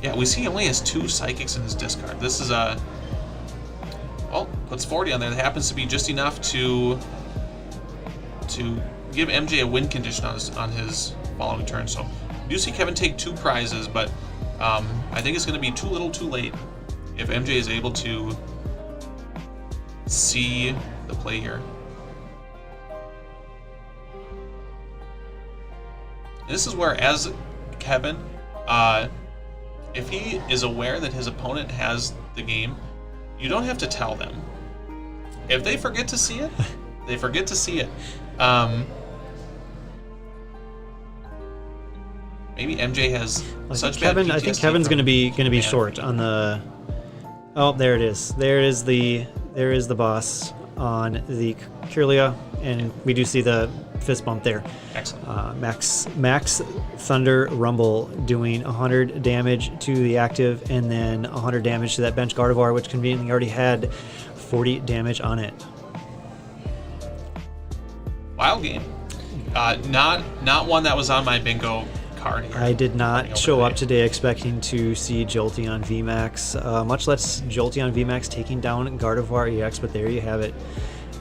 Yeah, we see he only has 2 psychics in his discard. This is a. Well, puts 40 on there. That happens to be just enough to give MJ a win condition on his following turn. So you see Kevin take 2 prizes, but I think it's going to be too little, too late if MJ is able to see the play here. This is where, as Kevin, if he is aware that his opponent has the game, you don't have to tell them. If they forget to see it, they forget to see it. Maybe MJ has such bad Kevin, I think PTSD Kevin's from going to be Mana short Freak. on the. Oh, there it is. There is the boss. on the Kirlia, and we do see the fist bump there. Excellent. Max Thunder Rumble doing 100 damage to the active, and then 100 damage to that bench Gardevoir, which conveniently already had 40 damage on it. Wild game. Not one that was on my bingo card here. I did not Over show up today. today expecting to see Jolteon VMAX, much less Jolteon VMAX taking down Gardevoir EX, but there you have it.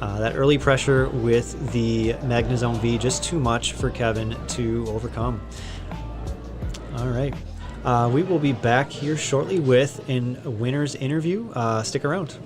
That early pressure with the Magnezone V, just too much for Kevin to overcome. All right. We will be back here shortly with a winner's interview. Stick around.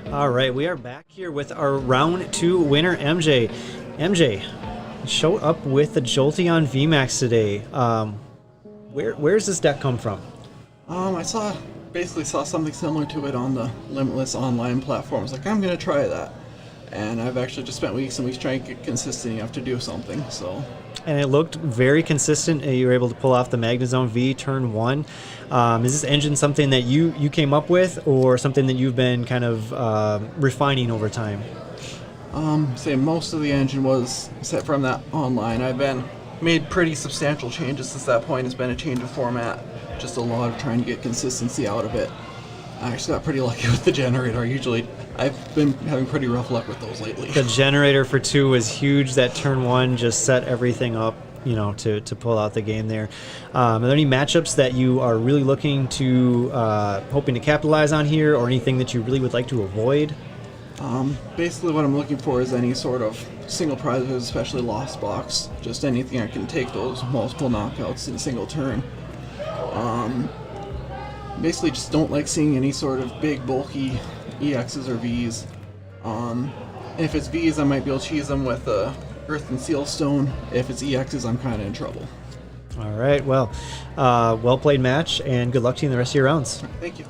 All right, we are back here with our round 2 winner, MJ. MJ, show up with the Jolteon VMAX today. Where's this deck come from? I basically saw something similar to it on the Limitless online platforms. Like, I'm gonna try that, and I've actually just spent weeks and weeks trying to get consistent enough to do something. So, And it looked very consistent. You were able to pull off the Magnezone V turn 1. Is this engine something that you came up with, or something that you've been kind of refining over time? say most of the engine was set from that online. I've made pretty substantial changes since that point. It's been a change of format, just a lot of trying to get consistency out of it. I actually got pretty lucky with the generator. I've been having pretty rough luck with those lately. The generator for 2 was huge. That turn 1 just set everything up, to pull out the game there. Are there any matchups that you are really looking to, hoping to capitalize on here, or anything that you really would like to avoid? Basically what I'm looking for is any sort of single prizes, especially Lost Box. Just anything I can take those multiple knockouts in a single turn. Basically just don't like seeing any sort of big bulky EXs or Vs. If it's Vs, I might be able to cheese them with Earth and Seal Stone. If it's EXs, I'm kind of in trouble. All right, well played match, and good luck to you in the rest of your rounds. Thank you.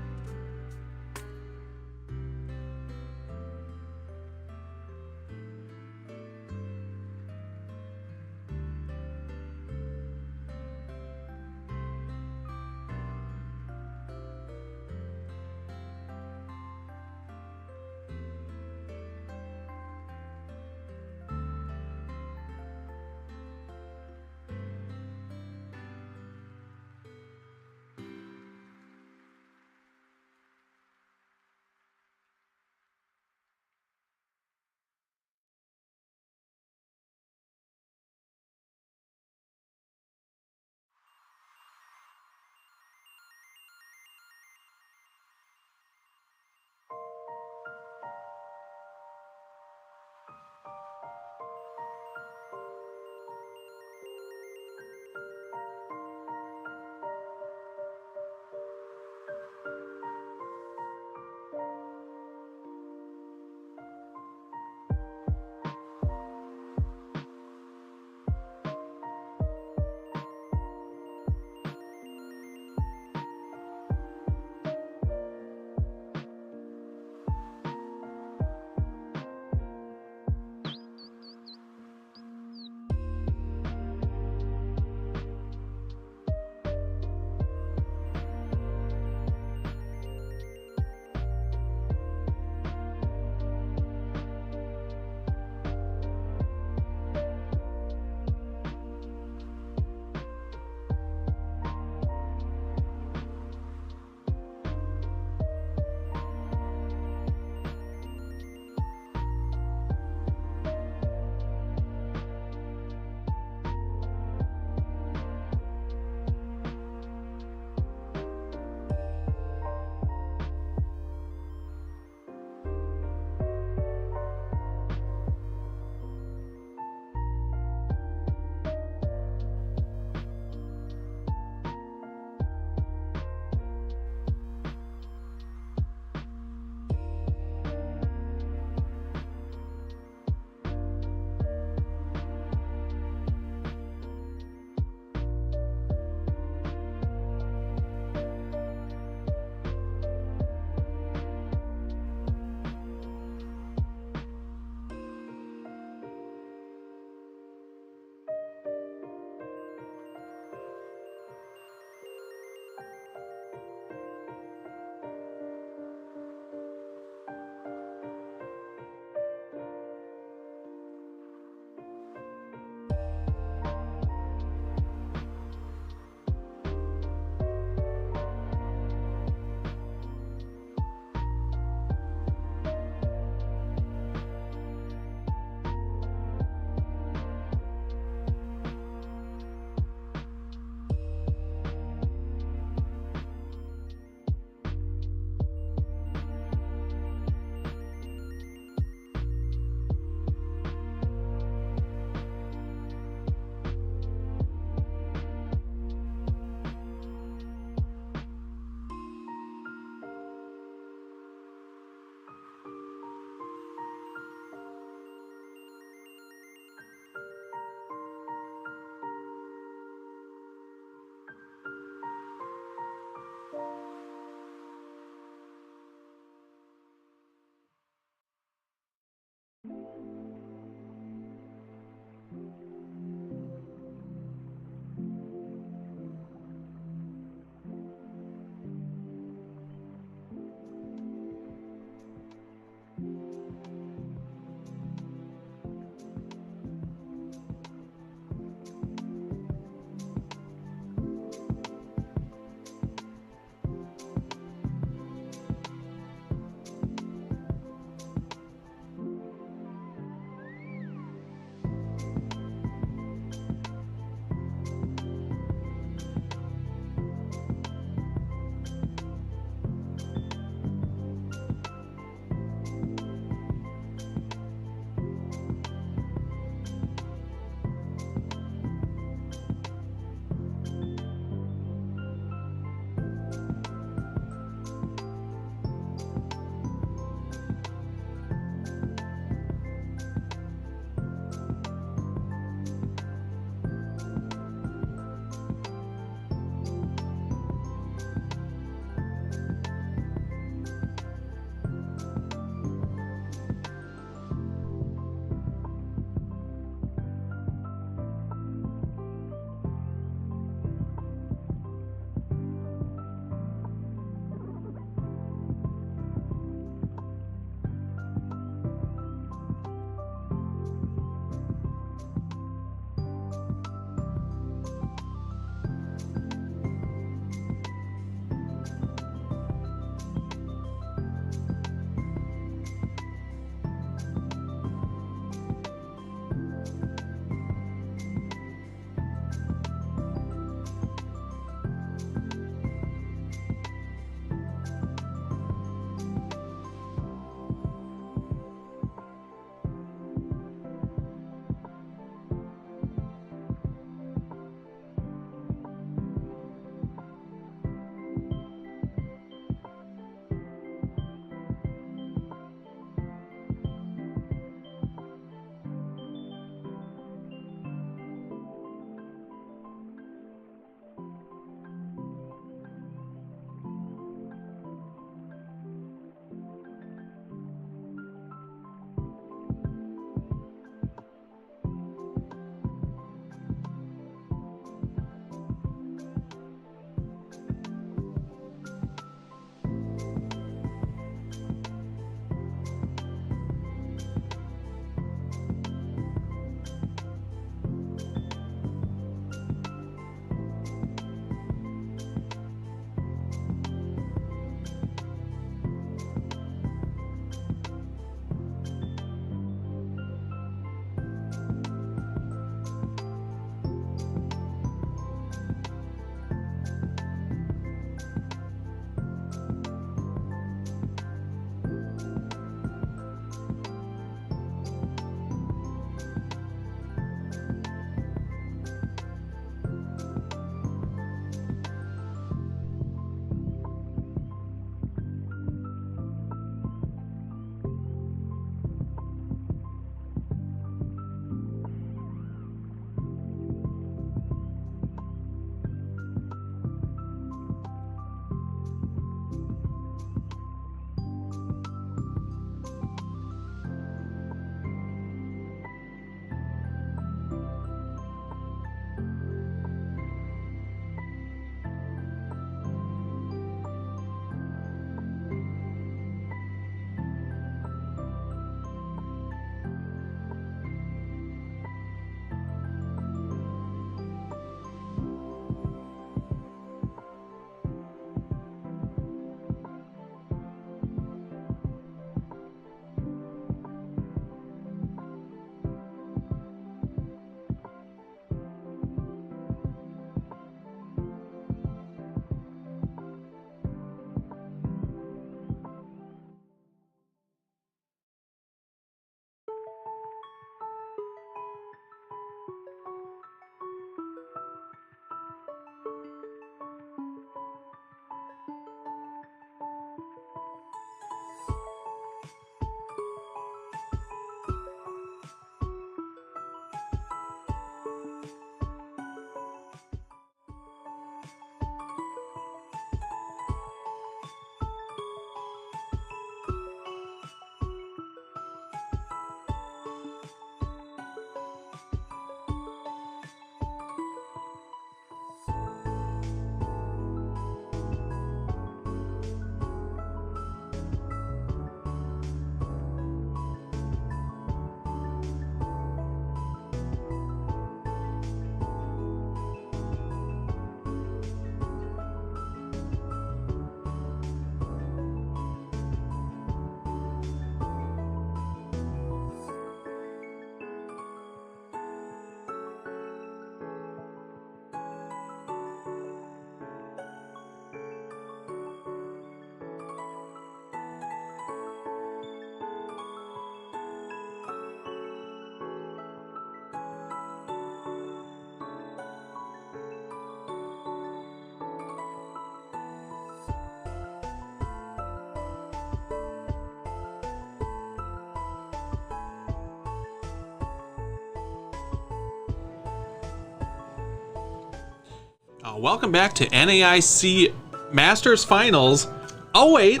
Welcome back to NAIC Masters Finals. Oh wait,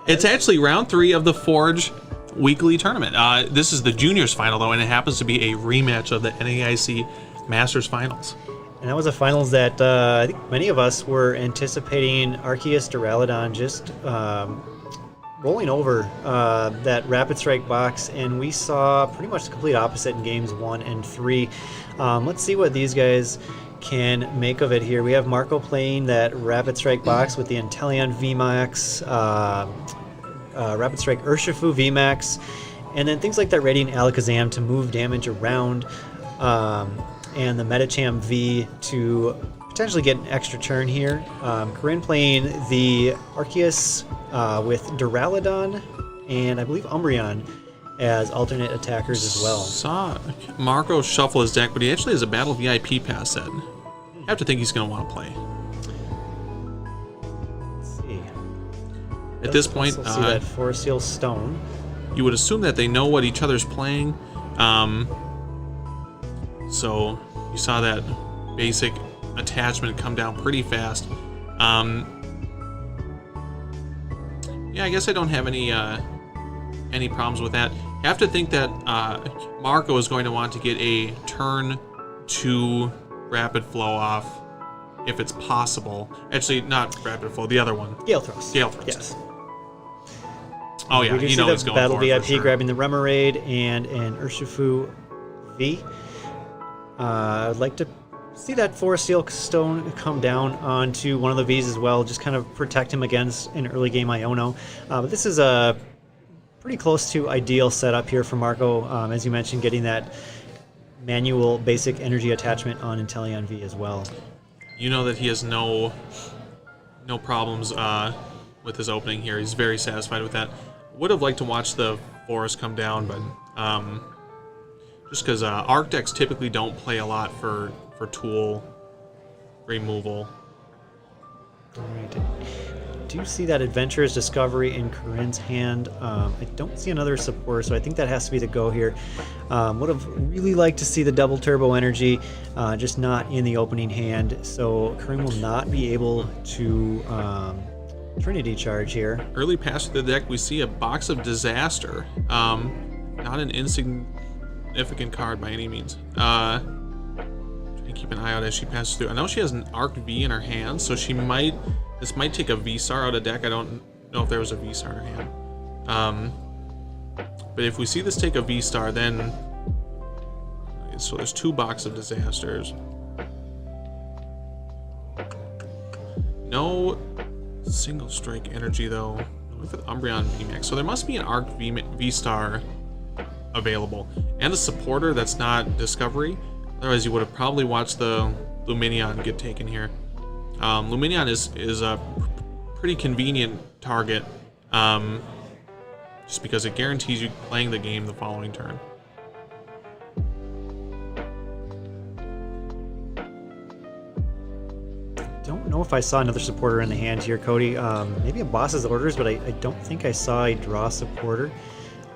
it's actually round 3 of the Forge weekly tournament. This is the juniors final though, and it happens to be a rematch of the NAIC Masters Finals. And that was a finals that I think many of us were anticipating Arceus Duraludon just rolling over that Rapid Strike box, and we saw pretty much the complete opposite in games 1 and 3. Let's see what these guys can make of it here. We have Marco playing that Rapid Strike box with the Inteleon VMAX, Rapid Strike Urshifu VMAX, and then things like that Radiant Alakazam to move damage around, and the Medicham V to potentially get an extra turn here. Corinne playing the Arceus with Duraludon and I believe Umbreon as alternate attackers as well. Saw Marco shuffle his deck, but he actually has a Battle VIP pass set. I have to think he's going to want to play. Let's see. At this point, also see that Forest Seal Stone. you would assume that they know what each other's playing. So you saw that basic attachment come down pretty fast. Yeah, I guess I don't have any problems with that. You have to think that Marco is going to want to get a turn 2 Rapid Flow off if it's possible. Actually, not Rapid Flow, the other one. Gale Thrust. Gale Thrust. Yes. Oh yeah, We do you see know the he's going Battle for it VIP for sure. grabbing the Remoraid and an Urshifu V. I'd like to see that Forest Seal Stone come down onto one of the Vs as well, just kind of protect him against an early game Iono. But this is a pretty close to ideal setup here for Marco, as you mentioned, getting that manual basic energy attachment on Inteleon V as well. You know that he has no problems with his opening here. He's very satisfied with that. Would have liked to watch the Forest come down, but just because Arc decks typically don't play a lot for tool removal. Alright, do you see that Adventurer's Discovery in Corinne's hand? I don't see another supporter, so I think that has to be the go here. Would have really liked to see the double turbo energy, just not in the opening hand, so Corinne will not be able to Trinity charge here. Early pass through the deck, we see a Box of Disaster. Not an insignificant card by any means. Keep an eye out as she passes through. I know she has an Arc V in her hand, so she might. This might take a V-Star out of deck. I don't know if there was a V-Star in her hand. But if we see this take a V-Star, then so there's 2 Box of Disasters. No single strike energy though with Umbreon VMAX. So there must be an Arc V-Star available and a supporter that's not Discovery. Otherwise, you would have probably watched the Lumineon get taken here. Lumineon is a pretty convenient target, just because it guarantees you playing the game the following turn. Don't know if I saw another supporter in the hand here, Cody. Maybe a Boss's Orders, but I don't think I saw a draw supporter.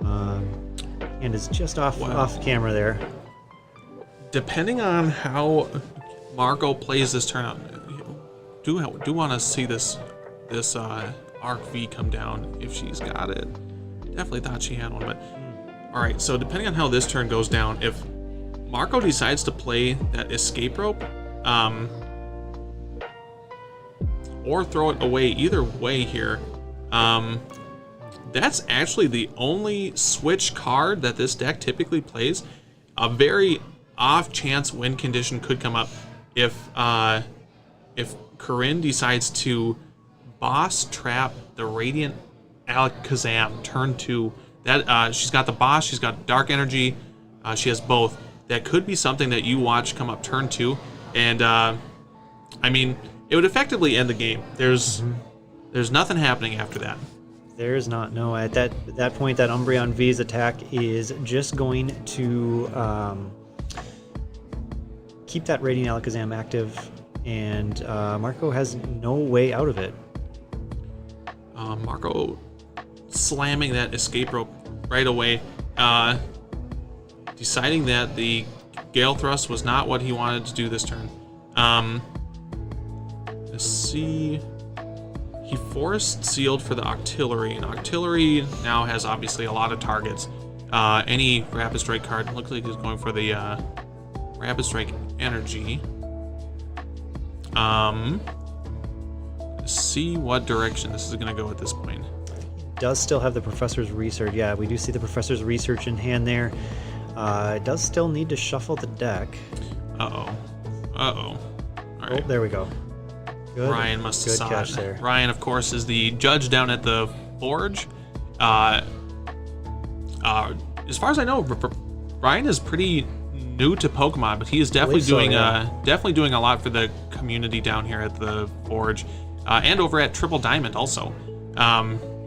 And it's just off camera there. Depending on how Marco plays this turn out, do want to see this Arc V come down if she's got it. Definitely thought she had one, but all right. So depending on how this turn goes down, if Marco decides to play that Escape Rope, or throw it away, either way here, that's actually the only switch card that this deck typically plays. A very off chance win condition could come up if Corinne decides to boss trap the Radiant Alakazam turn 2. That she's got the boss, she's got dark energy, she has both. That could be something that you watch come up turn 2, and I mean, it would effectively end the game. There's nothing happening after that. There's not. No, at that point, that Umbreon V's attack is just going to keep that Radiant Alakazam active, and Marco has no way out of it. Marco slamming that Escape Rope right away, deciding that the Gale Thrust was not what he wanted to do this turn. Let's see. He forest sealed for the Octillery, and Octillery now has obviously a lot of targets. Any Rapid Strike card looks like he's going for the Rapid Strike Energy. Let's see what direction this is going to go at this point. Does still have the Professor's Research. Yeah, we do see the Professor's Research in hand there. It does still need to shuffle the deck. Uh-oh. All right. Oh, there we go. Good. Ryan must have Good saw catch it. there. Ryan, of course, is the judge down at the Forge. As far as I know, Ryan is pretty new to Pokemon, but he is definitely doing definitely doing a lot for the community down here at the Forge, and over at Triple Diamond also.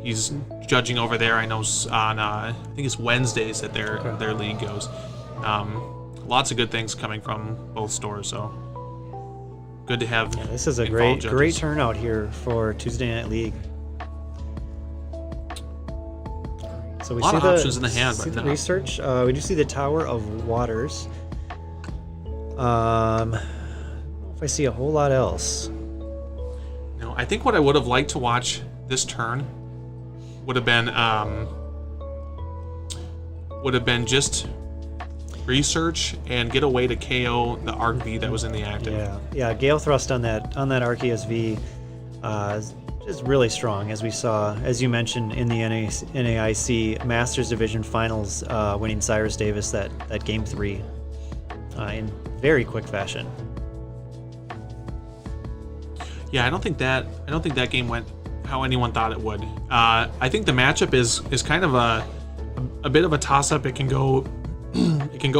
He's judging over there. I know on I think it's Wednesdays that their league goes. Lots of good things coming from both stores, so good to have. Yeah, this is a involved great judges. turnout here for Tuesday Night League. So we A lot see of the options in the hand, see but the no. research. We do see the Tower of Waters. I don't know if I see a whole lot else. No, I think what I would have liked to watch this turn would have been just research and get a way to KO the Arc V that was in the active. Yeah. Gale Thrust on that Arceus V is really strong, as we saw, as you mentioned, in the NAIC Masters Division Finals, winning Cyrus Davis that Game 3 in very quick fashion. Yeah, I don't think that game went how anyone thought it would. I think the matchup is kind of a bit of a toss-up. It can go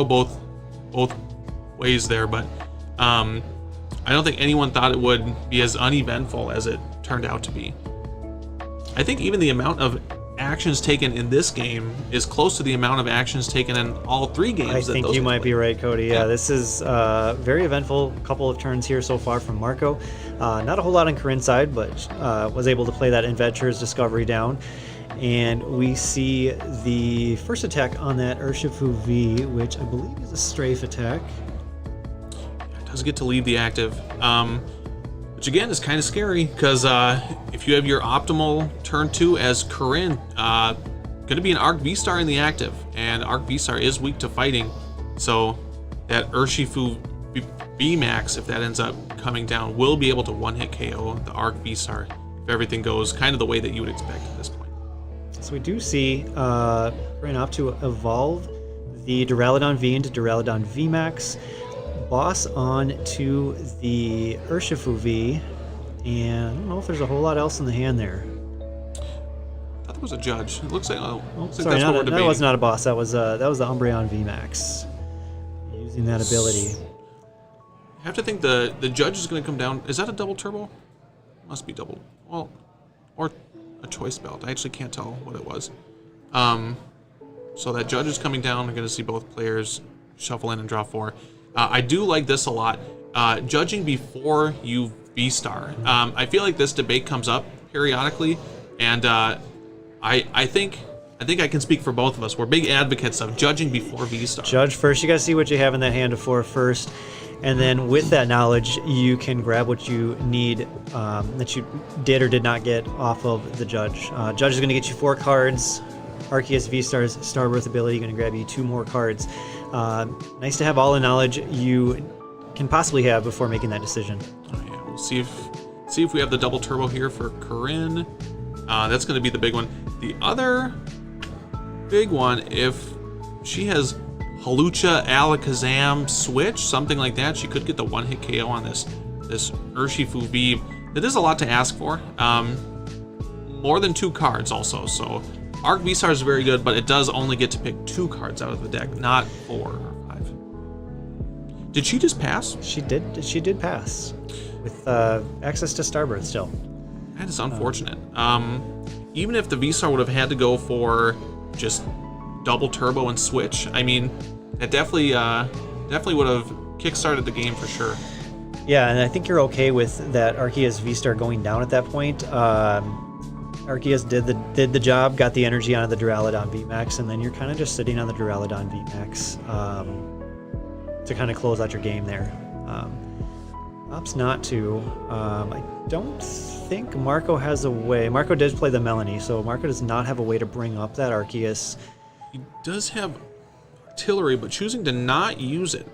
both ways there, but I don't think anyone thought it would be as uneventful as it turned out to be. I think even the amount of actions taken in this game is close to the amount of actions taken in all three games. I think you might be right, Cody. Yeah, this is very eventful couple of turns here so far from Marco. Not a whole lot on Corinne's side, but was able to play that Adventurer's Discovery down. And we see the first attack on that Urshifu V, which I believe is a strafe attack. It does get to leave the active, which again is kind of scary because if you have your optimal turn 2 as Corinne, going to be an Arc V-Star in the active, and Arc V-Star is weak to fighting, so that Urshifu V-Max, if that ends up coming down, will be able to one-hit KO the Arc V-Star if everything goes kind of the way that you would expect at this point. So we do see Corinne opt to evolve the Duraludon V into Duraludon VMAX, boss on to the Urshifu V, and I don't know if there's a whole lot else in the hand there. I thought there was a judge. It looks like, Sorry, that's what we're that debating. was not a boss. That was the Umbreon VMAX. Using that ability. I have to think the judge is going to come down. Is that a double turbo? Must be double. Well, or a choice belt. I actually can't tell what it was. So that judge is coming down. We're going to see both players shuffle in and draw 4. I do like this a lot. Judging before you V-Star. I feel like this debate comes up periodically, and I think I can speak for both of us. We're big advocates of judging before V-Star. Judge first. You got to see what you have in that hand of 4 first. And then with that knowledge, you can grab what you need that you did or did not get off of the judge. Judge is going to get you 4 cards. Arceus V-Star's Starbirth ability going to grab you 2 more cards. Nice to have all the knowledge you can possibly have before making that decision. Oh, yeah. We'll see if we have the double turbo here for Corinne. That's going to be the big one. The other big one, if she has Hawlucha, Alakazam, Switch, something like that, she could get the one-hit KO on this Urshifu V. That is a lot to ask for. More than 2 cards also, so Arc V-Star is very good, but it does only get to pick 2 cards out of the deck, not 4 or 5. Did she just pass? She did pass with access to Starbirth still. That is unfortunate. Even if the V-Star would have had to go for just double turbo and switch, I mean, it definitely would have kickstarted the game for sure. Yeah, and I think you're okay with that Arceus V-Star going down at that point. Arceus did the job, got the energy onto the Duraludon VMAX, and then you're kind of just sitting on the Duraludon VMAX to kind of close out your game there. Opts not to. I don't think Marco has a way. Marco did play the Melanie, so Marco does not have a way to bring up that Arceus. He does have artillery, but choosing to not use it.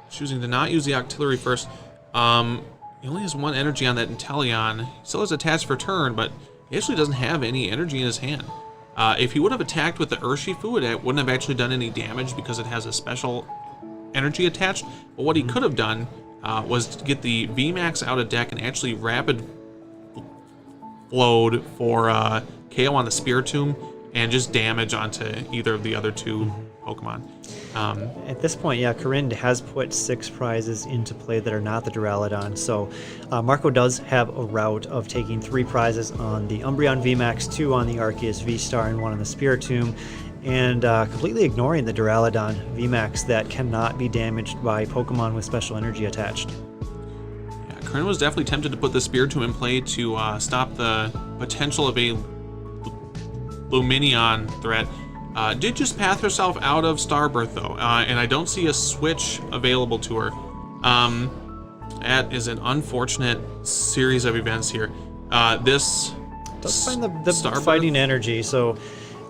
Choosing to not use the artillery first. He only has 1 energy on that Inteleon. He still has attached for turn, but he actually doesn't have any energy in his hand. If he would have attacked with the Urshifu, it wouldn't have actually done any damage because it has a special energy attached. But what he could have done was to get the VMAX out of deck and actually rapid flowed for KO on the Spiritomb and just damage onto either of the other 2 Pokemon. At this point, yeah, Corinne has put 6 prizes into play that are not the Duraludon, so Marco does have a route of taking 3 prizes on the Umbreon VMAX, 2 on the Arceus V-Star, and 1 on the Spiritomb, and completely ignoring the Duraludon VMAX that cannot be damaged by Pokemon with special energy attached. Yeah, Corinne was definitely tempted to put the Spiritomb in play to stop the potential of a Lumineon threat. Did just path herself out of Starbirth though, and I don't see a switch available to her. That is an unfortunate series of events here. This Does find the Starbirth fighting energy, so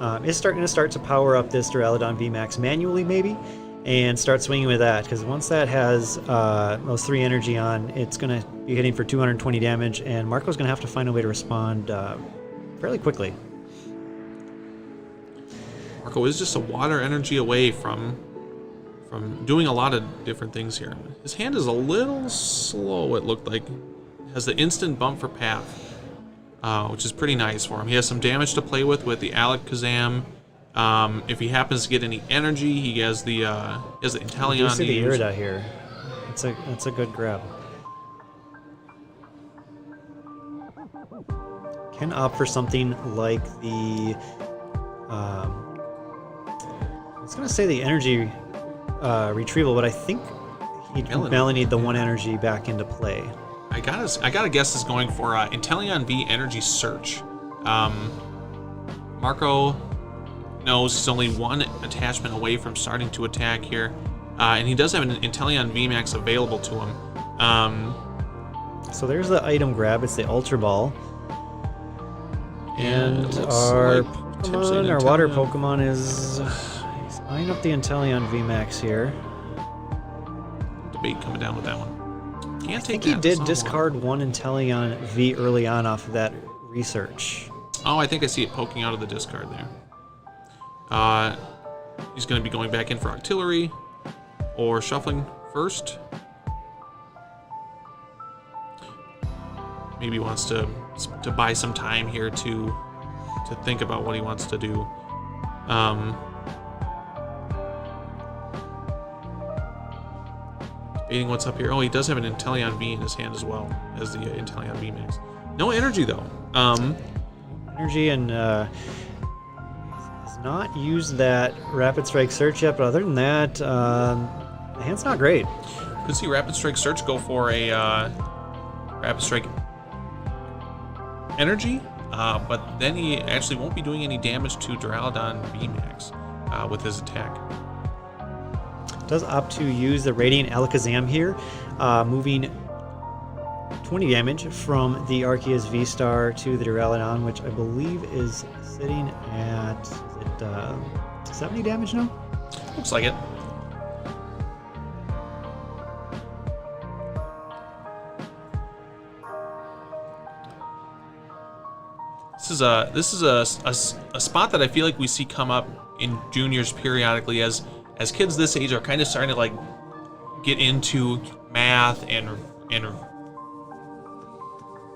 it's going to start to power up this Duraludon VMAX manually maybe, and start swinging with that, because once that has those 3 energy on, it's going to be hitting for 220 damage, and Marco's going to have to find a way to respond fairly quickly. Marco is just a water energy away from doing a lot of different things here. His hand is a little slow, it looked like. Has the instant bump for path, which is pretty nice for him. He has some damage to play with the Alakazam. If he happens to get any energy, he has the Inteleon. You see the Irida here. It's a good grab. Can opt for something like the I was gonna say the energy retrieval, but I think he'd Melanie the 1 energy back into play. I gotta guess is going for Inteleon V Energy Search. Marco knows he's only 1 attachment away from starting to attack here, and he does have an Inteleon VMAX available to him. So there's the item grab. It's the Ultra Ball, and our Pokemon, our water Pokemon is eyeing up the Inteleon VMAX here. Debate coming down with that one. Can't I think he did discard 1 Inteleon V early on off of that research. Oh, I think I see it poking out of the discard there. He's going to be going back in for artillery or shuffling first. Maybe he wants to buy some time here to think about what he wants to do. Debating what's up here. Oh, he does have an Inteleon V in his hand as well as the Inteleon VMAX. No energy though. Energy and has not used that Rapid Strike Search yet, but other than that, the hand's not great. Could see Rapid Strike Search go for a Rapid Strike Energy, but then he actually won't be doing any damage to Duraludon VMAX with his attack. Does opt to use the Radiant Alakazam here, moving 20 damage from the Arceus V-Star to the Duraludon, which I believe is sitting at, is it 70 damage now? Looks like it. This is a spot that I feel like we see come up in juniors periodically as kids this age are kind of starting to like get into math and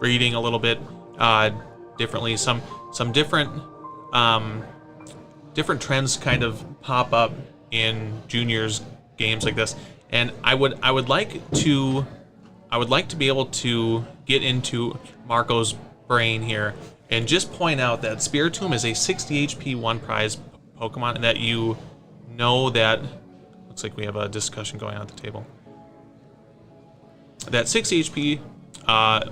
reading a little bit differently. Some different different trends kind of pop up in juniors games like this, and I would like to be able to get into Marco's brain here and just point out that Spiritomb is a 60 HP 1 prize Pokemon, and that you know that, looks like we have a discussion going on at the table, that 60 HP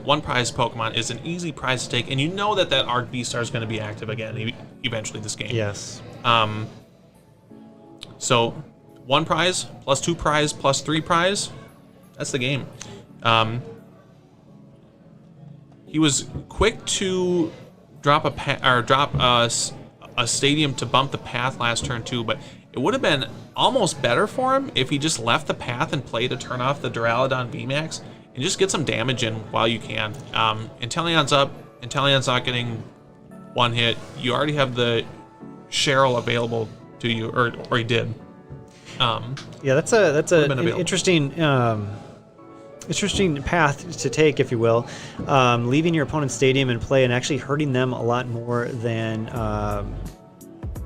1 prize Pokemon is an easy prize to take, and you know that Arc V-Star is going to be active again eventually this game. Yes. So 1 prize plus 2 prize plus 3 prize, That's the game. He was quick to drop a stadium to bump the path last turn too, but it would have been almost better for him if he just left the path and played to turn off the Duraludon VMAX and just get some damage in while you can. Inteleon's up. Inteleon's not getting one hit. You already have the Cheryl available to you, or he did. Yeah, that's an interesting path to take, if you will. Leaving your opponent's stadium in play and actually hurting them a lot more than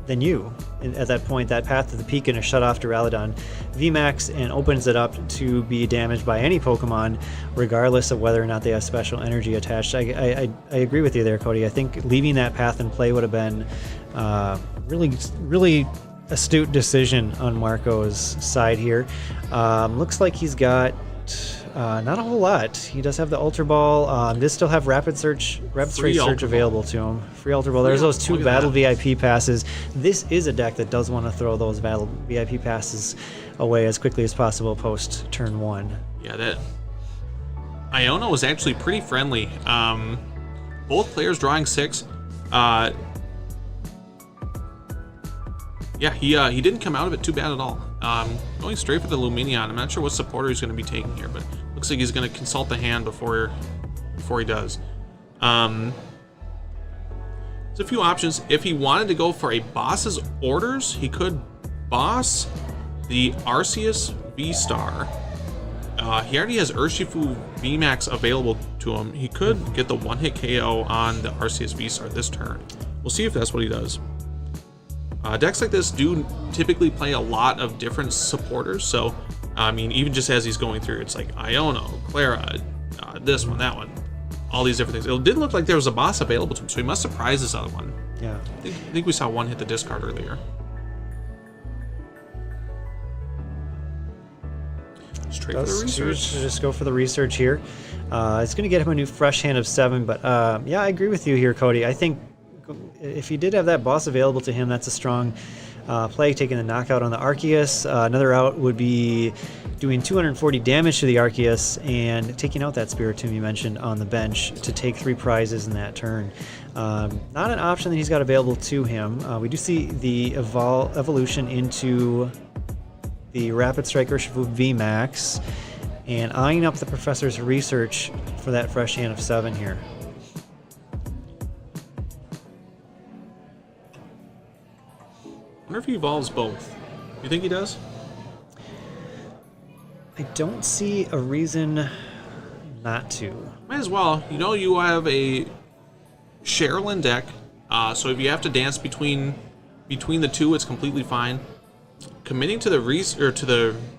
you. And at that point, that path to the peak and a shut off Duraludon VMAX and opens it up to be damaged by any Pokemon, regardless of whether or not they have special energy attached. I agree with you there, Cody. I think leaving that path in play would have been really astute decision on Marco's side here. Looks like he's got not a whole lot. He does have the Ultra Ball. Does still have Rapid Strike Search available to him. Free Ultra Ball. There's those 2 Battle VIP passes. This is a deck that does want to throw those Battle VIP passes away as quickly as possible post turn 1. Yeah, that Iono was actually pretty friendly. Both players drawing 6. Yeah, he didn't come out of it too bad at all. Going straight for the Lumineon. I'm not sure what supporter he's going to be taking here, but looks like he's going to consult the hand before he does. There's a few options. If he wanted to go for a boss's orders, he could boss the Arceus V-Star. He already has Urshifu VMAX available to him. He could get the one-hit KO on the Arceus V-Star this turn. We'll see if that's what he does. Decks like this do typically play a lot of different supporters, so I mean, even just as he's going through, it's like Iono, Clara, this one, that one, all these different things. It did look like there was a boss available to him, so he must surprise this other one. Yeah. I think we saw one hit the discard earlier. Straight for the research. Just go for the research here. It's going to get him a new fresh hand of 7, but yeah, I agree with you here, Cody. I think if he did have that boss available to him, that's a strong play, taking the knockout on the Arceus. Another out would be doing 240 damage to the Arceus and taking out that Spiritomb you mentioned on the bench to take 3 prizes in that turn. Not an option that he's got available to him. We do see the evolution into the Rapid Strike Urshifu VMAX and eyeing up the Professor's research for that fresh hand of 7 here. I wonder if he evolves both. You think he does? I don't see a reason not to. Might as well. You know, you have a Sherilyn deck, so if you have to dance between the two, it's completely fine. Committing to the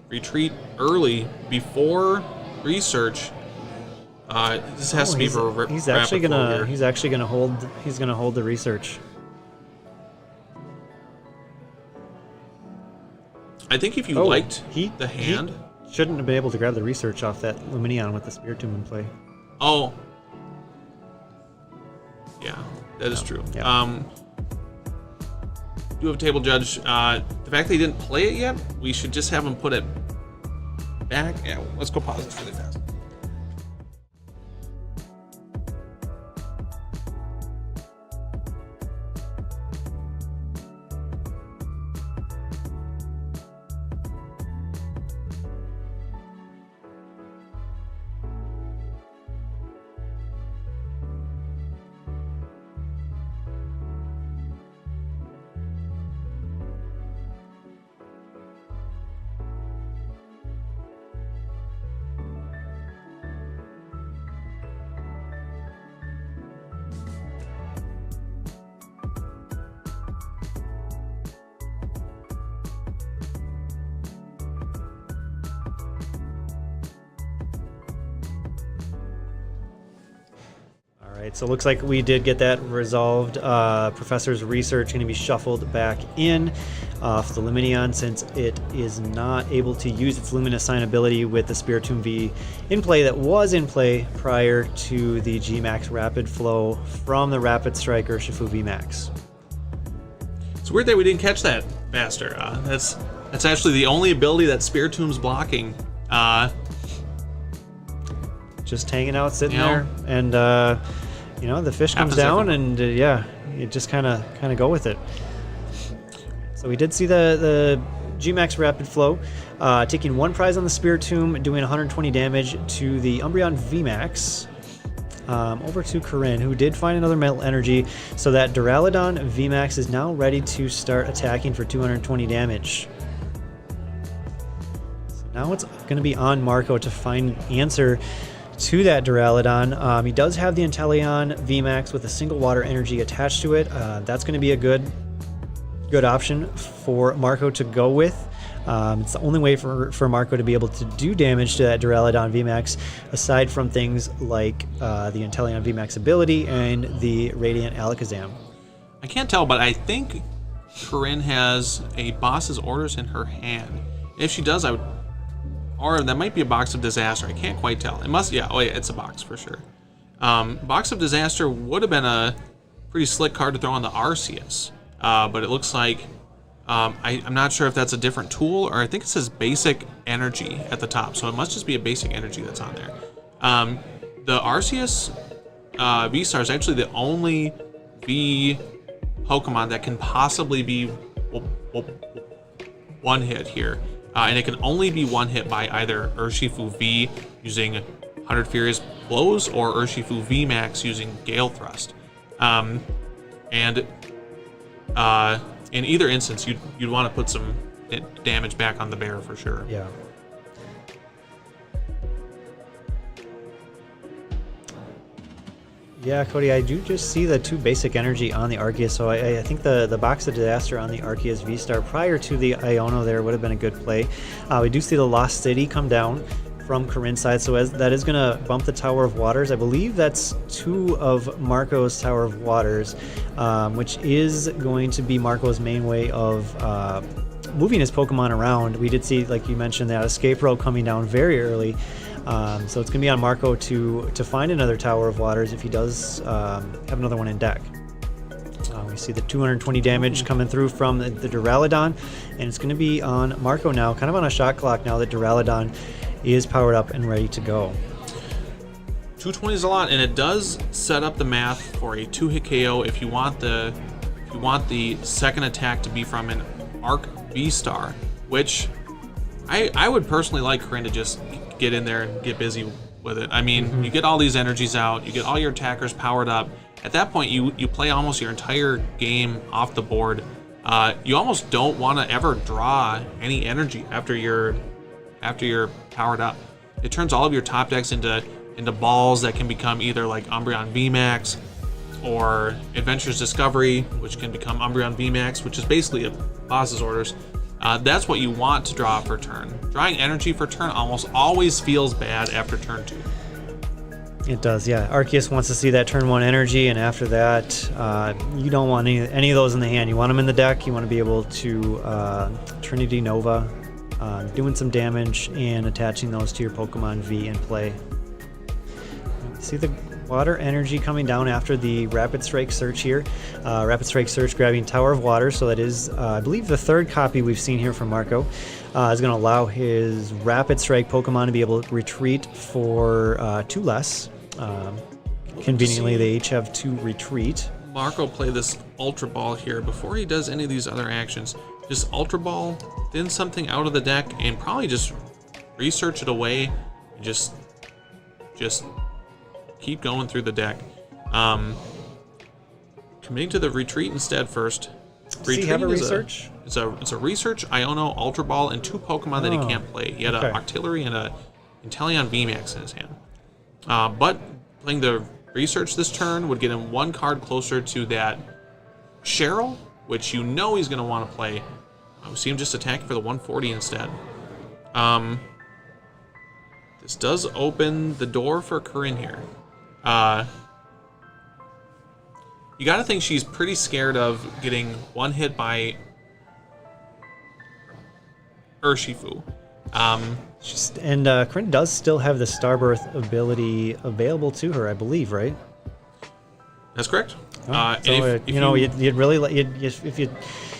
retreat early before research. This has to be for he's actually gonna hold the research. I think if you liked the hand, he shouldn't have been able to grab the research off that Lumineon with the Spiritomb in play. Oh, yeah, that is true. Yeah. Do have a table judge. The fact that he didn't play it yet, we should just have him put it back. Yeah, let's go pause this really fast. Alright, so it looks like we did get that resolved. Professor's research going to be shuffled back in for the Lumineon since it is not able to use its Luminous Sign ability with the Spiritomb V in play that was in play prior to the G-Max Rapid Flow from the Rapid Strike Urshifu VMAX. It's weird that we didn't catch that faster. That's actually the only ability that Spiritomb's blocking. just hanging out, sitting You know? there, and the fish comes Happens down, everywhere. and yeah, you just kind of go with it. So we did see the G-Max Rapid Flow taking 1 prize on the Spirit Tomb, doing 120 damage to the Umbreon VMAX. Over to Corinne, who did find another Metal Energy, so that Duraludon VMAX is now ready to start attacking for 220 damage. So now it's going to be on Marco to find answer to that Duraludon. He does have the Inteleon VMAX with a single water energy attached to it. That's going to be a good option for Marco to go with. It's the only way for Marco to be able to do damage to that Duraludon VMAX, aside from things like the Inteleon VMAX ability and the Radiant Alakazam. I can't tell, but I think Corinne has a boss's orders in her hand. If she does, I would, or that might be a Box of Disaster. I can't quite tell. It must, yeah. Oh yeah, it's a box for sure. Box of Disaster would have been a pretty slick card to throw on the Arceus, but it looks like I'm not sure if that's a different tool, or I think it says Basic Energy at the top, so it must just be a Basic Energy that's on there. The Arceus V-Star is actually the only V Pokemon that can possibly be one hit here. And it can only be one hit by either Urshifu V using 100 Furious Blows or Urshifu V Max using Gale Thrust. In either instance, you'd want to put some damage back on the bear for sure. Yeah. Yeah, Cody, I do just see the 2 basic energy on the Arceus, so I think the Box of Disaster on the Arceus V-Star prior to the Iono there would have been a good play. We do see the Lost City come down from Corinne's side, so that is going to bump the Tower of Waters. I believe that's 2 of Marco's Tower of Waters, which is going to be Marco's main way of moving his Pokemon around. We did see, like you mentioned, that Escape Rope coming down very early. So it's going to be on Marco to find another Tower of Waters if he does have another one in deck. We see the 220 damage coming through from the Duraludon, and it's going to be on Marco now, kind of on a shot clock now that Duraludon is powered up and ready to go. 220 is a lot, and it does set up the math for a 2-hit KO if you want the second attack to be from an Arc V-Star, which I would personally like Corinne to just get in there and get busy with it. I mean, you get all these energies out, you get all your attackers powered up. At that point, you play almost your entire game off the board. You almost don't want to ever draw any energy after you're powered up. It turns all of your top decks into balls that can become either like Umbreon VMAX or Adventure's Discovery, which can become Umbreon VMAX, which is basically a boss's orders. That's what you want to draw for turn. Drawing energy for turn almost always feels bad after turn 2. It does, yeah. Arceus wants to see that turn 1 energy, and after that, you don't want any of those in the hand. You want them in the deck. You want to be able to Trinity Nova, doing some damage and attaching those to your Pokemon V in play. See the water energy coming down after the Rapid Strike Search here. Rapid Strike Search grabbing Tower of Water, so that is, I believe, the 3rd copy we've seen here from Marco. Is going to allow his Rapid Strike Pokemon to be able to retreat for 2 less. Conveniently, they each have 2 retreat. Marco play this Ultra Ball here before he does any of these other actions. Just Ultra Ball, thin something out of the deck, and probably just research it away and just keep going through the deck. Committing to the retreat instead first. Does he have a research? It's a research, Iono, Ultra Ball, and 2 Pokemon that he can't play. He had an Octillery and a Inteleon VMAX in his hand. But playing the research this turn would get him 1 card closer to that Cheryl, which you know he's going to want to play. We see him just attacking for the 140 instead. This does open the door for Corinne here. You got to think she's pretty scared of getting one hit by Urshifu. And Corinne does still have the Starbirth ability available to her, I believe, right? That's correct. You'd really if you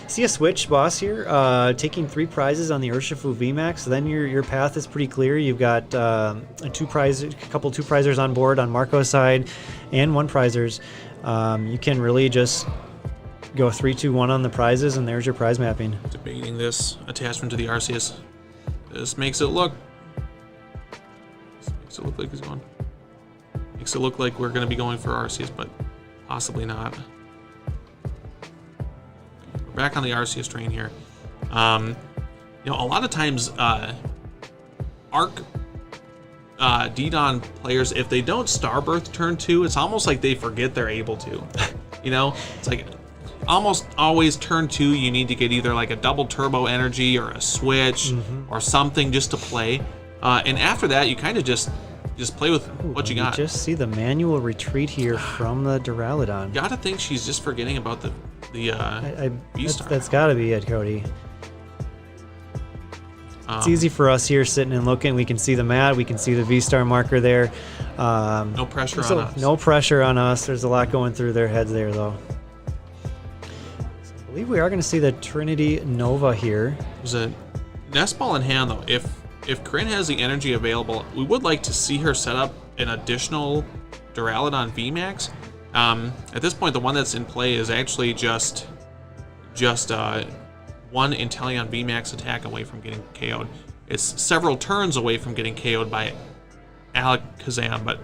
see a switch boss here, taking 3 prizes on the Urshifu VMAX, then your path is pretty clear. You've got a couple 2 prizers on board on Marco's side, and 1 prizers. You can really just go 3-2-1 on the prizes, and there's your prize mapping. Debating this attachment to the Arceus. This makes it look like he's going. Makes it look like we're going to be going for Arceus, but possibly not. We're back on the Arceus train here. A lot of times, Arc D-Don players, if they don't Starbirth turn 2, it's almost like they forget they're able to. It's like almost always turn 2, you need to get either like a double turbo energy or a switch or something just to play. And after that, you kind of just play with what you got. Just see the manual retreat here from the Duraludon. Gotta think she's just forgetting about the V-Star. That's gotta be it, Cody. It's easy for us here sitting and looking. We can see the mat. We can see the V-Star marker there. No pressure on us. No pressure on us. There's a lot going through their heads there, though. So I believe we are going to see the Trinity Nova here. There's a nest ball in hand, though. If Corinne has the energy available, we would like to see her set up an additional Duraludon VMAX. At this point, the one that's in play is actually just one Inteleon VMAX attack away from getting KO'd. It's several turns away from getting KO'd by Alakazam, but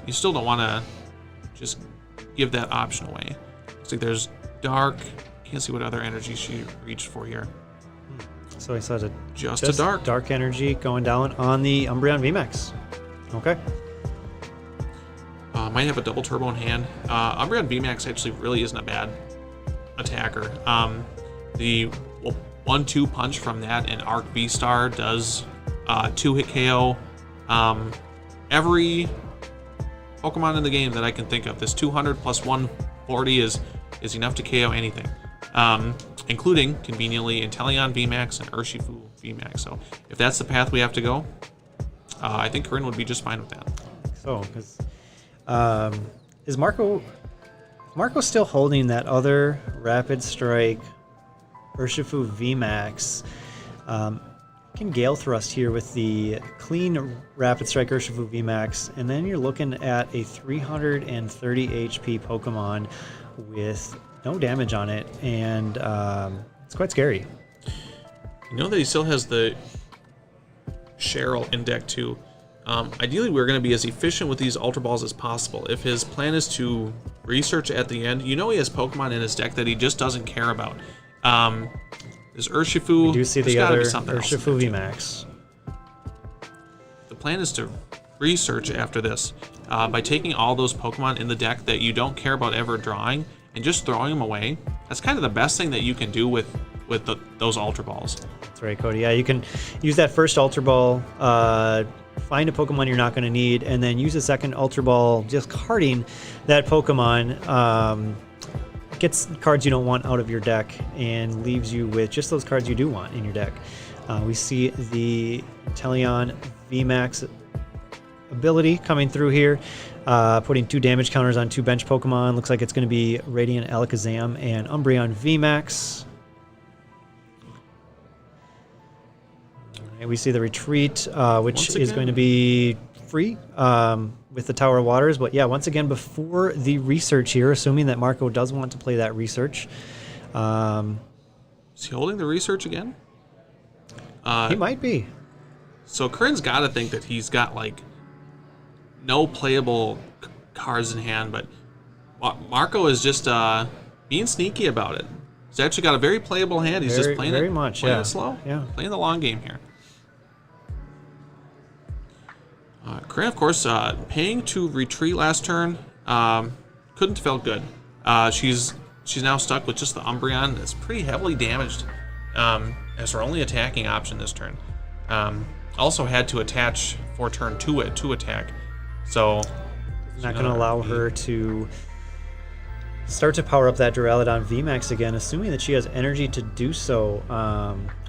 you still don't want to just give that option away. Looks like there's Dark. Can't see what other energy she reached for here. So I saw just a Dark. Dark energy going down on the Umbreon VMAX. Okay. Might have a double turbo in hand. Umbreon VMAX actually really isn't a bad attacker. The 1-2 punch from that and Arc V-Star does 2-hit KO. Every Pokemon in the game that I can think of, this 200 plus 140 is enough to KO anything, including, conveniently, Inteleon VMAX and Urshifu VMAX. So if that's the path we have to go, I think Corinne would be just fine with that. So, because is Marco still holding that other Rapid Strike Urshifu VMAX? Can Gale Thrust here with the clean Rapid Strike Urshifu VMAX, and then you're looking at a 330 HP Pokemon with no damage on it, and it's quite scary. You know that he still has the Cheryl in deck too. Ideally, we're going to be as efficient with these Ultra Balls as possible. If his plan is to research at the end, he has Pokemon in his deck that he just doesn't care about. There's Urshifu. We do see the other Urshifu VMAX. The plan is to research after this by taking all those Pokemon in the deck that you don't care about ever drawing and just throwing them away. That's kind of the best thing that you can do with those Ultra Balls. That's right, Cody. Yeah, you can use that first Ultra Ball, find a Pokemon you're not going to need, and then use the second Ultra Ball just carding that Pokemon. Gets cards you don't want out of your deck and leaves you with just those cards you do want in your deck. We see the Inteleon VMAX ability coming through here, putting 2 damage counters on 2 bench Pokemon. Looks like it's going to be Radiant Alakazam and Umbreon VMAX. And we see the retreat, which is going to be free with the Tower of Waters. But yeah, once again, before the research here, assuming that Marco does want to play that research. Is he holding the research again? He might be. So Corinne's got to think that he's got like no playable cards in hand, but Marco is just being sneaky about it. He's actually got a very playable hand. He's just playing it slow. Yeah, playing the long game here. Corinne, of course, paying to retreat last turn couldn't have felt good. She's now stuck with just the Umbreon that's pretty heavily damaged as her only attacking option this turn. Also had to attach for turn 2 to attack, so not going to allow her to start to power up that Duraludon VMAX again, assuming that she has energy to do so.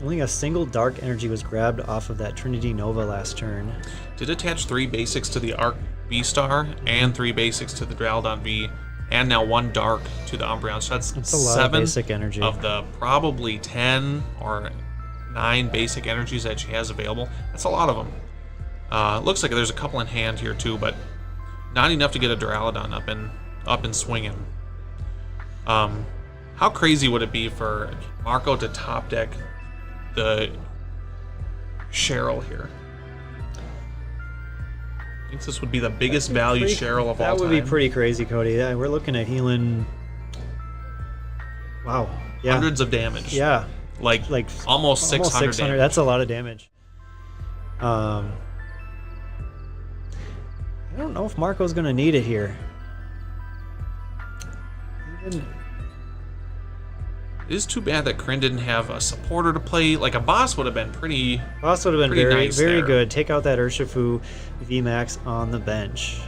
Only a single Dark energy was grabbed off of that Trinity Nova last turn. Did attach 3 basics to the Arc V-Star and 3 basics to the Duraludon V and now 1 dark to the Umbreon. So that's That's a lot of 7 basic energy. of the probably 10 or 9 basic energies that she has available. That's a lot of them. Looks like there's a couple in hand here too, but not enough to get a Duraludon up and swinging. How crazy would it be for Marco to top deck the Cheryl here? I think this would be the biggest value Cheryl of all time. That would be pretty crazy, Cody. Yeah, we're looking at healing. Wow. Yeah. Hundreds of damage. Yeah. Like almost 600 damage. That's a lot of damage. I don't know if Marco's going to need it here. Even... It is too bad that Kryn didn't have a supporter to play. Like a boss would have been pretty. Boss would have been pretty very, nice very there. good. Take out that Urshifu VMAX on the bench.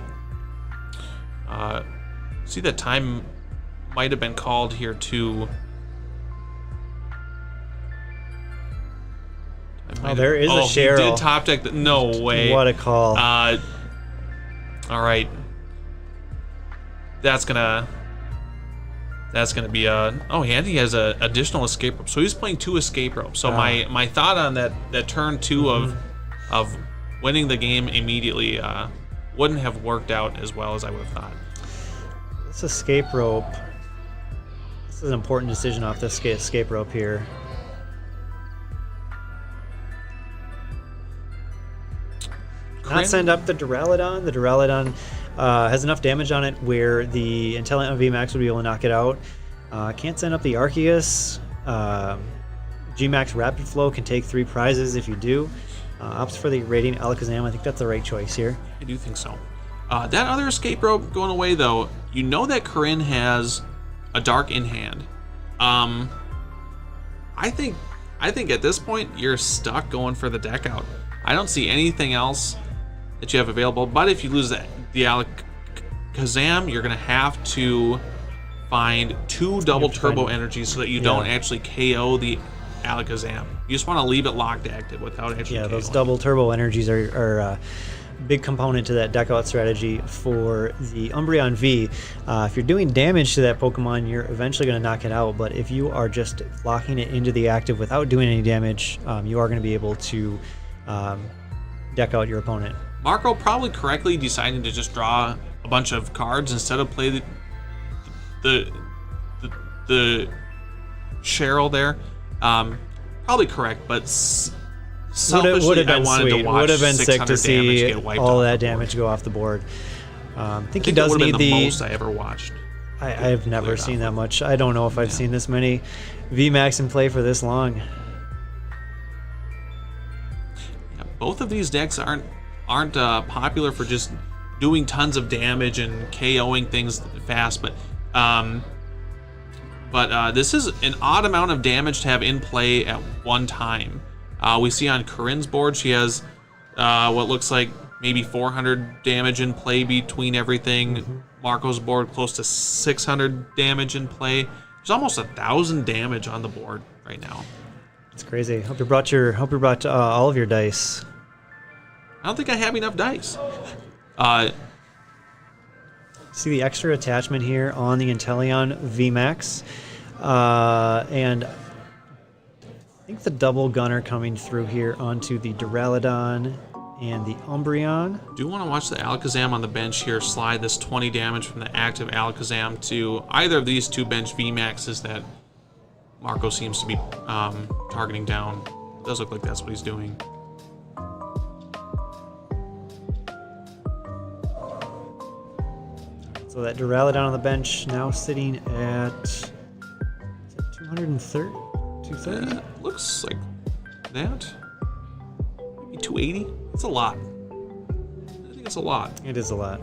See that time might have been called here too. Oh, there is a Cheryl. He did top deck. No way. What a call. All right. That's gonna be a. Oh, and he has a additional escape rope. So he's playing 2 escape ropes. So my thought on that turn 2 of winning the game immediately wouldn't have worked out as well as I would have thought. This escape rope. This is an important decision off this escape rope here. Not send up the Duraludon. The Duraludon has enough damage on it where the Inteleon VMAX would be able to knock it out. Can't send up the Arceus. Gmax Rapid Flow can take 3 prizes if you do. Opts for the Radiant Alakazam. I think that's the right choice here. I do think so. That other escape rope going away though, you know that Corinne has a dark in hand. I think at this point you're stuck going for the deck out. I don't see anything else that you have available, but if you lose the Alakazam, you're gonna have to find 2 double turbo energies so that you don't actually KO the Alakazam. You just want to leave it locked active without actually KOing. Those double turbo energies are a big component to that deck out strategy for the Umbreon V. If you're doing damage to that Pokemon, you're eventually going to knock it out, but if you are just locking it into the active without doing any damage, you are going to be able to deck out your opponent. Marco probably correctly deciding to just draw a bunch of cards instead of play the Cheryl there. Probably correct, but selfishly, would have been I wanted sweet. to watch Would have been sick to 600 damage see get wiped all off that the damage board. go off the board. I think he It does would have need been the the. most I ever watched. I've never cleared seen off that of. much. I don't know if I've seen this many VMAX in play for this long. Yeah, both of these decks aren't popular for just doing tons of damage and KOing things fast, but this is an odd amount of damage to have in play at one time. We see on Corinne's board she has what looks like maybe 400 damage in play between everything. Marco's board close to 600 damage in play. There's almost 1,000 damage on the board right now. It's crazy. Hope you brought all of your dice. I don't think I have enough dice. See the extra attachment here on the Inteleon VMAX, and I think the double gunner coming through here onto the Duraludon and the Umbreon. Do want to watch the Alakazam on the bench here slide this 20 damage from the active Alakazam to either of these 2 bench VMAXs that Marco seems to be targeting down. Does look like that's what he's doing. So that Duraludon on the bench now sitting at, is it 230? 230? Looks like that. Maybe 280. That's a lot. I think it's a lot. It is a lot.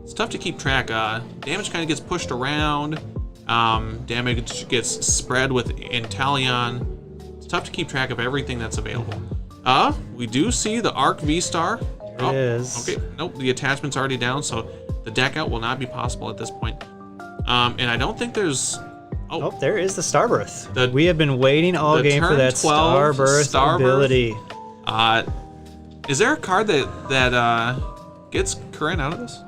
It's tough to keep track. Damage kind of gets pushed around. Damage gets spread with Inteleon. It's tough to keep track of everything that's available. We do see the Arc V-Star. It is. Okay, nope, the attachment's already down, so the deck out will not be possible at this point. And I don't think there's... Oh, there is the Starbirth. The- We have been waiting all the game for turn that 12 Starbirth Starbirth. ability. Is there a card that gets Corinne out of this?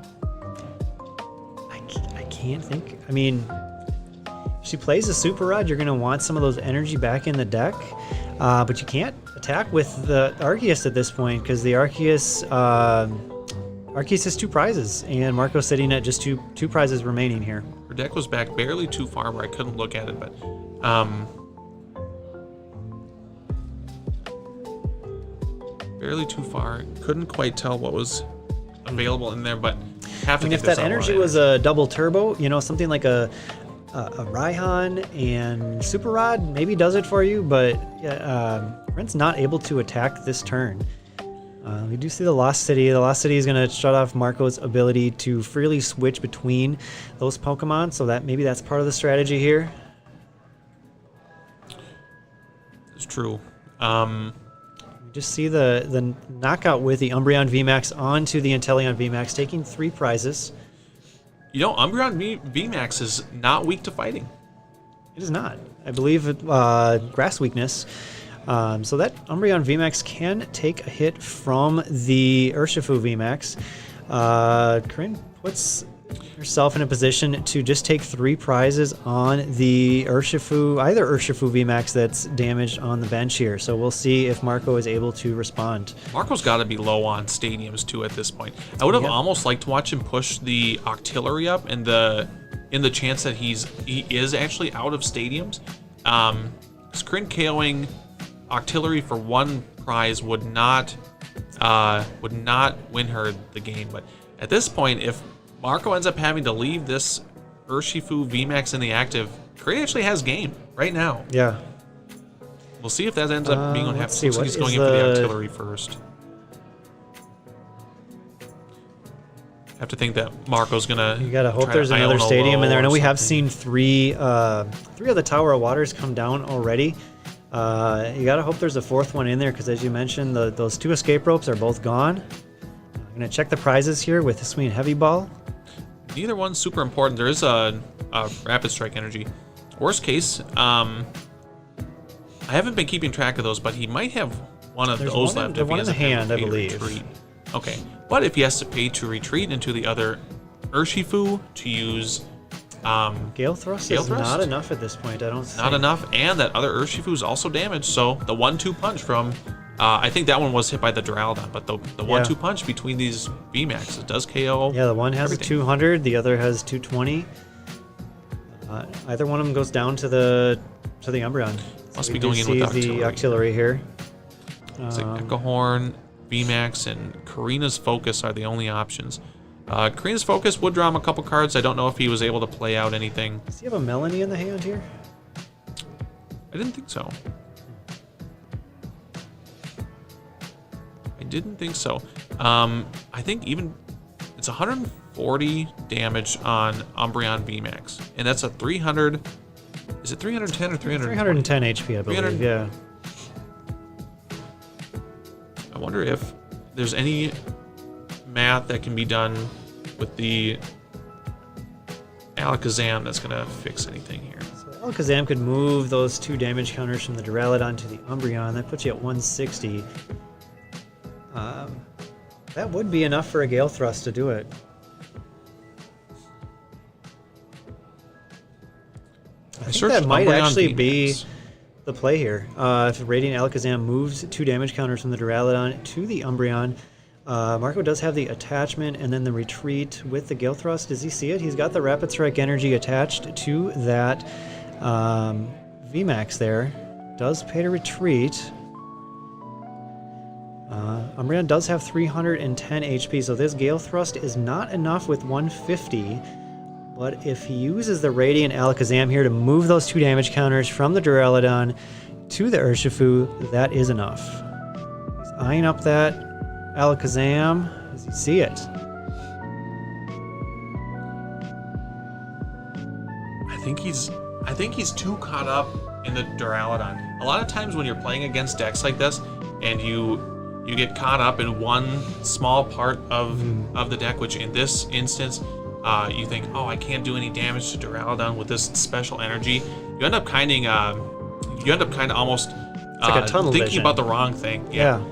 I can't think. I mean, if she plays a Super Rod, you're going to want some of those energy back in the deck. But you can't attack with the Arceus at this point because the Arceus has 2 prizes, and Marco's sitting at just two prizes remaining here. Her deck was back barely too far where I couldn't look at it, but barely too far. Couldn't quite tell what was available in there, but have to And get if this that out energy right. was a double turbo, something like a Raihan and Super Rod maybe does it for you, but Brent's not able to attack this turn. We do see the Lost City. The Lost City is going to shut off Marco's ability to freely switch between those Pokemon, so that maybe that's part of the strategy here. It's true. We just see the knockout with the Umbreon VMAX onto the Inteleon VMAX, taking 3 prizes. Umbreon VMAX is not weak to fighting. It is not. I believe grass weakness. So that Umbreon VMAX can take a hit from the Urshifu VMAX. Corinne puts herself in a position to just take 3 prizes on the either Urshifu VMAX that's damaged on the bench here. So we'll see if Marco is able to respond. Marco's got to be low on stadiums too at this point. I would have almost liked to watch him push the Octillery up in the chance that he is actually out of stadiums. Corinne KOing Octillery for 1 prize would not win her the game. But at this point, if Marco ends up having to leave this Urshifu VMAX in the active, Corinne actually has game right now. Yeah. We'll see if that ends up being what let's happens. see, Looks like what he's going is in for the the- Octillery first. Have to think that Marco's gonna. You gotta hope try there's to another Iono stadium in there. I low know or we have something. seen three of the Tower of Waters come down already. You gotta hope there's a 4th one in there because, as you mentioned, those 2 escape ropes are both gone. I'm gonna check the prizes here with the Swing Heavy Ball. Neither one's super important. There is a Rapid Strike energy. Worst case, I haven't been keeping track of those, but he might have one of There's those one in- left. the if he one in the hasn't had to hand, I pay to believe. retreat. Okay, but if he has to pay to retreat into the other Urshifu to use Gale Thrust Gale is Thrust? not enough at this point. I don't think. not enough, and that other Urshifu is also damaged. So the 1-2 punch from, I think that one was hit by the Duraludon, but the 1-2 punch between these VMAX, it does KO. Yeah, the one has everything. a 200, the other has 220. Either one of them goes down to the Umbreon. Must we be do going in see with the Octillery. Octillery here. It's like Echo Horn, VMAX, and Karina's Focus are the only options. Karina's Focus would draw him a couple cards. I don't know if he was able to play out anything. Does he have a Melanie in the hand here? I didn't think so. I didn't think so. I think even it's 140 damage on Umbreon VMAX, and that's a 300. Is it 310 or 300? 310 HP, I believe. 300. Yeah. I wonder if there's any math that can be done with the Alakazam that's going to fix anything here. So Alakazam could move those 2 damage counters from the Duraludon to the Umbreon. That puts you at 160. That would be enough for a Gale Thrust to do it. I think searched that might Umbreon actually be VMAX. the play here. If Radiant Alakazam moves 2 damage counters from the Duraludon to the Umbreon, Marco does have the attachment and then the retreat with the Gale Thrust. Does he see it? He's got the Rapid Strike energy attached to that VMAX there. Does pay to retreat. Umbreon does have 310 HP, so this Gale Thrust is not enough with 150. But if he uses the Radiant Alakazam here to move those 2 damage counters from the Duraludon to the Urshifu, that is enough. He's eyeing up that Alakazam. Does he see it? I think he's too caught up in the Duraludon. A lot of times when you're playing against decks like this, and you get caught up in one small part of the deck, which in this instance, you think, oh, I can't do any damage to Duraludon with this special energy. You end up kind of almost like a tunnel thinking vision. about the wrong thing. Yeah.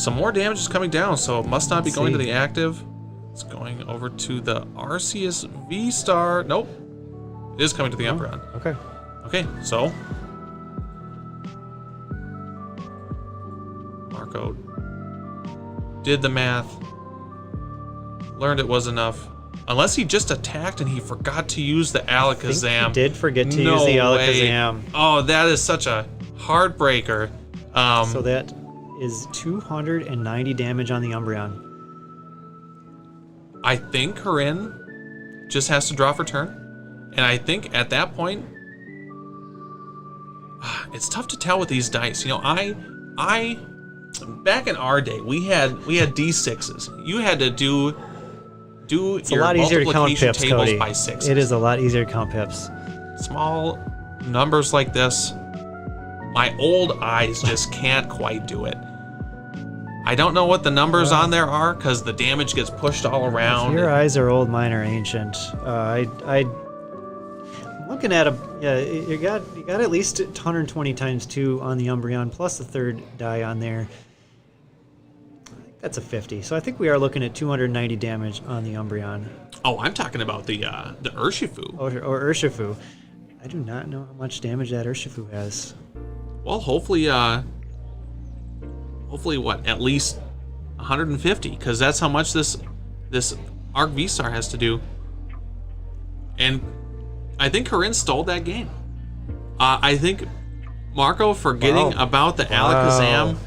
some more damage is coming down, so it must not be Let's going to see. the active. It's going over to the Arceus V-Star. Nope. It is coming to the Umbreon. Okay. Okay, so Marco did the math, learned it was enough. Unless he just attacked and he forgot to use the I think Alakazam. he did forget to No use the way. Alakazam. Oh, that is such a heartbreaker. So that is 290 damage on the Umbreon. I think Corinne just has to draw for turn. And I think at that point, it's tough to tell with these dice. You know, I back in our day, we had D6s. You had to do It's a your lot easier to count multiplication pips, tables Cody. by sixes. It is a lot easier to count pips. Small numbers like this, my old eyes just can't quite do it. I don't know what the numbers on there are because the damage gets pushed all around. Your eyes are old, mine are ancient. I'm looking at a you got at least 120 times 2 on the Umbreon plus the third die on there. I think that's a 50. So I think we are looking at 290 damage on the Umbreon Oh, I'm talking about the Urshifu. or Urshifu. I do not know how much damage that Urshifu has. Well, hopefully what, at least 150, because that's how much this Arc V-Star has to do. And I think Corinne stole that game. I think Marco forgetting Wow. about the Alakazam.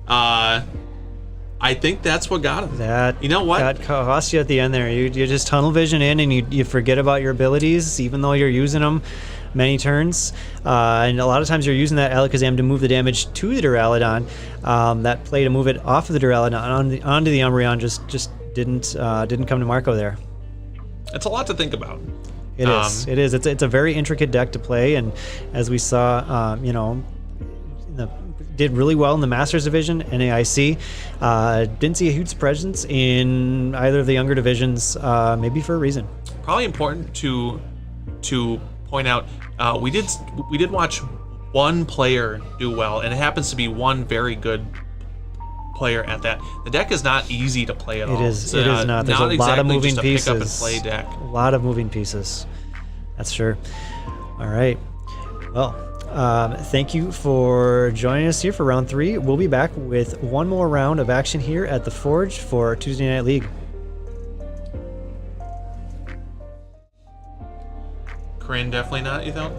I think that's what got him. That You know what? That cost you at the end there. You just tunnel vision in and you forget about your abilities, even though you're using them many turns. And a lot of times you're using that Alakazam to move the damage to the Duraludon. That play to move it off of the Duraludon onto the Umbreon just didn't come to Marco there. It's a lot to think about. It is. It is. It's a very intricate deck to play, and as we saw, did really well in the Masters division, NAIC. Didn't see a huge presence in either of the younger divisions, maybe for a reason. Probably important to point out, we did watch one player do well, and it happens to be one very good player at that. The deck is not easy to play at all. It is not. There's a lot of exactly moving just a pieces. pick up and play deck. A lot of moving pieces. That's sure. All right. Well, thank you for joining us here for round 3. We'll be back with one more round of action here at the Forge for Tuesday Night League. Corinne definitely not, you think?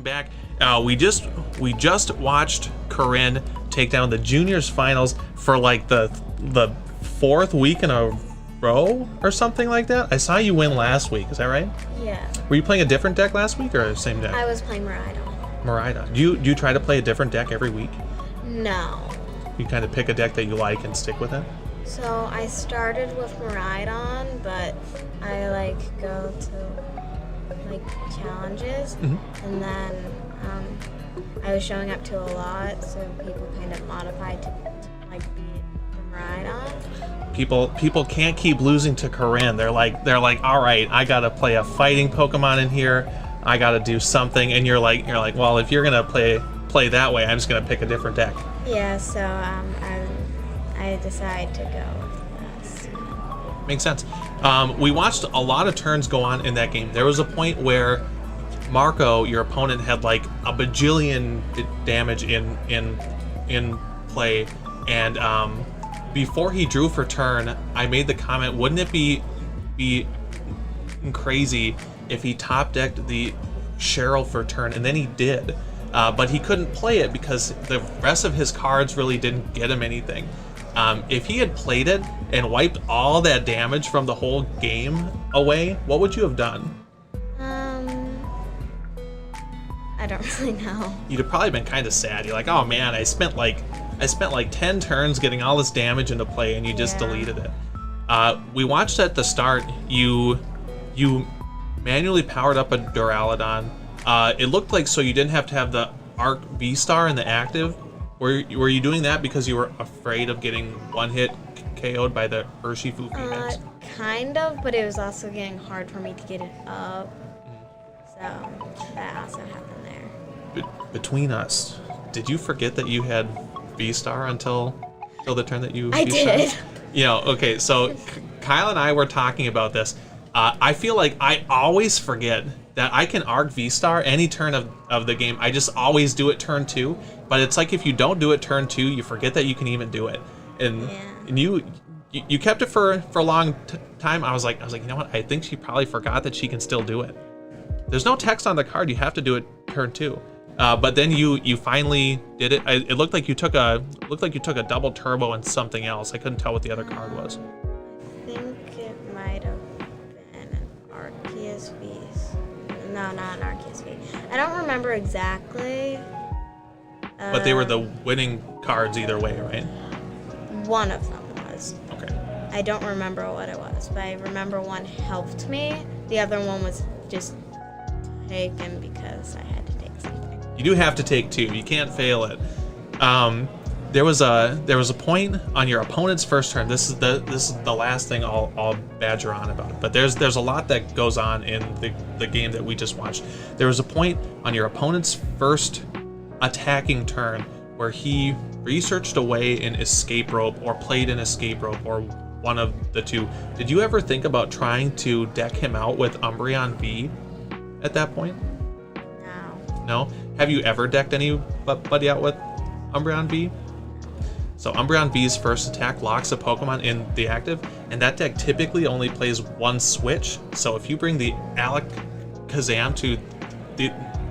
welcome back. We just watched Corinne take down the juniors finals for like the fourth week in a row or something like that. I saw you win last week. Is that right? Yeah. Were you playing a different deck last week or the same deck? I was playing Miraidon. Miraidon. Do you try to play a different deck every week? No. You kind of pick a deck that you like and stick with it? So I started with Miraidon, but I like go to like challenges, and then I was showing up to a lot, so people kind of modified to like beat the Miraidon. People can't keep losing to Corinne. They're like, all right, I gotta play a fighting Pokemon in here. I gotta do something, and you're like, well, if you're gonna play that way, I'm just gonna pick a different deck. Yeah, so I decided to go with this. Makes sense. We watched a lot of turns go on in that game. There was a point where Marco, your opponent, had like a bajillion damage in play, and before he drew for turn, I made the comment, wouldn't it be crazy if he top decked the Cheryl for turn? And then he did, but he couldn't play it because the rest of his cards really didn't get him anything. If he had played it and wiped all that damage from the whole game away, what would you have done? I don't really know. You'd have probably been kind of sad. You're like, oh man, I spent like 10 turns getting all this damage into play, and you just deleted it. We watched at the start, you manually powered up a Duraludon. It looked like so you didn't have to have the Arc V-Star in the active. Were you doing that because you were afraid of getting one hit KO'd by the Urshifu VMAX? Kind of, but it was also getting hard for me to get it up. So that also happened there. Between us, did you forget that you had V-Star until the turn that you I V-Starred? did. You know, okay, so Kyle and I were talking about this. I feel like I always forget that I can arc V-Star any turn of the game. I just always do it turn 2, but it's like if you don't do it turn 2, you forget that you can even do it. And you kept it for a long time. I was like, you know what? I think she probably forgot that she can still do it. There's no text on the card. You have to do it turn 2. But then you finally did it. It looked like you took a double turbo and something else. I couldn't tell what the other card was. I think it might have been an Arceus V. No, not an Arceus V. I don't remember exactly. But they were the winning cards either way, right? One of them was. Okay. I don't remember what it was, but I remember one helped me. The other one was just taken because I had to take something. You do have to take 2. You can't fail it. There was a point on your opponent's first turn. This is the last thing I'll badger on about. But there's a lot that goes on in the game that we just watched. There was a point on your opponent's first attacking turn where he researched away an escape rope or played an escape rope or one of the two. Did you ever think about trying to deck him out with Umbreon V at that point? No. No? Have you ever decked anybody out with Umbreon V? So Umbreon V's first attack locks a Pokemon in the active, and that deck typically only plays one switch. So if you bring the Alakazam to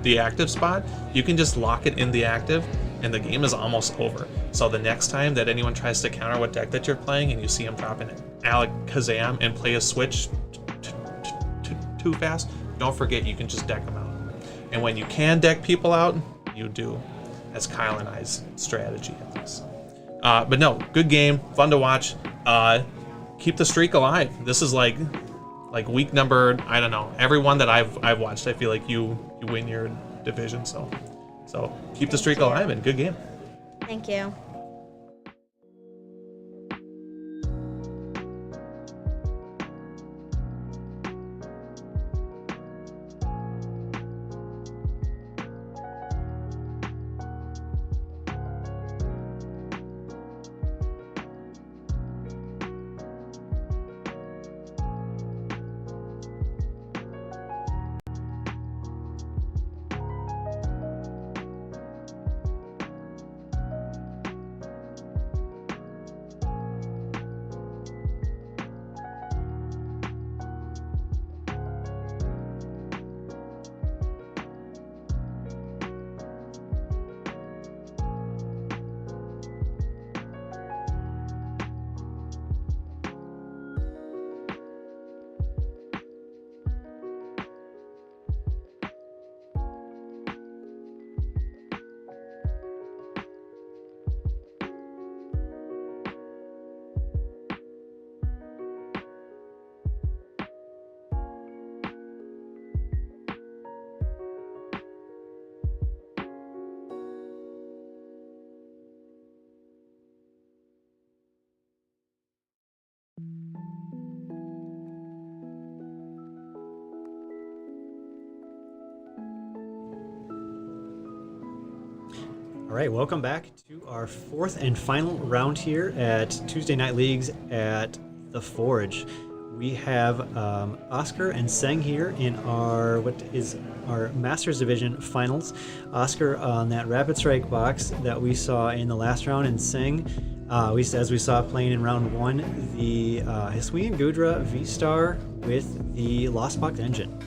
the active spot, you can just lock it in the active, and the game is almost over. So the next time that anyone tries to counter what deck that you're playing, and you see them drop an Alakazam and play a switch too fast, don't forget you can just deck them out. And when you can deck people out, you do. That's Kyle and I's strategy at this. But no, good game, fun to watch. Keep the streak alive. This is like week number, I don't know. Every one that I've watched, I feel like you win your division. So keep the streak alive and good game. Thank you. All right, welcome back to our fourth and final round here at Tuesday Night Leagues at the Forge. We have Oscar and Seng here in our Masters Division finals. Oscar on that Rapid Strike box that we saw in the last round, and Seng, as we saw playing in round 1, the Hisuian Gudra V-Star with the Lost Box engine.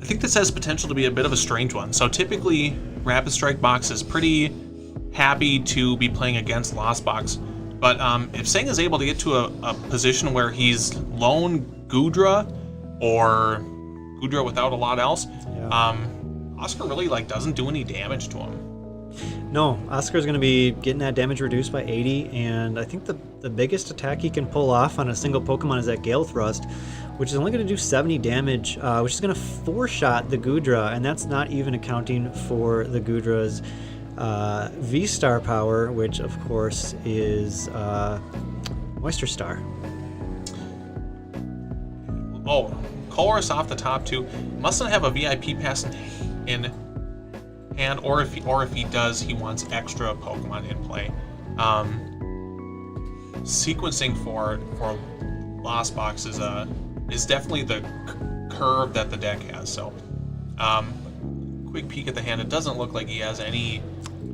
I think this has potential to be a bit of a strange one. So typically, Rapid Strike Box is pretty happy to be playing against Lost Box. But if Seng is able to get to a position where he's lone Gudra or Gudra without a lot else, Oscar really doesn't do any damage to him. No, Oscar's going to be getting that damage reduced by 80, and I think the biggest attack he can pull off on a single Pokemon is that Gale Thrust, which is only going to do 70 damage, which is going to 4-shot the Gudra, and that's not even accounting for the Gudra's V-Star power, which of course is Moisture Star. Oh, Colress off the top too. Mustn't have a VIP pass in hand, or if he does, he wants extra Pokemon in play. Sequencing for Lost Box is definitely the curve that the deck has. So, quick peek at the hand. It doesn't look like he has any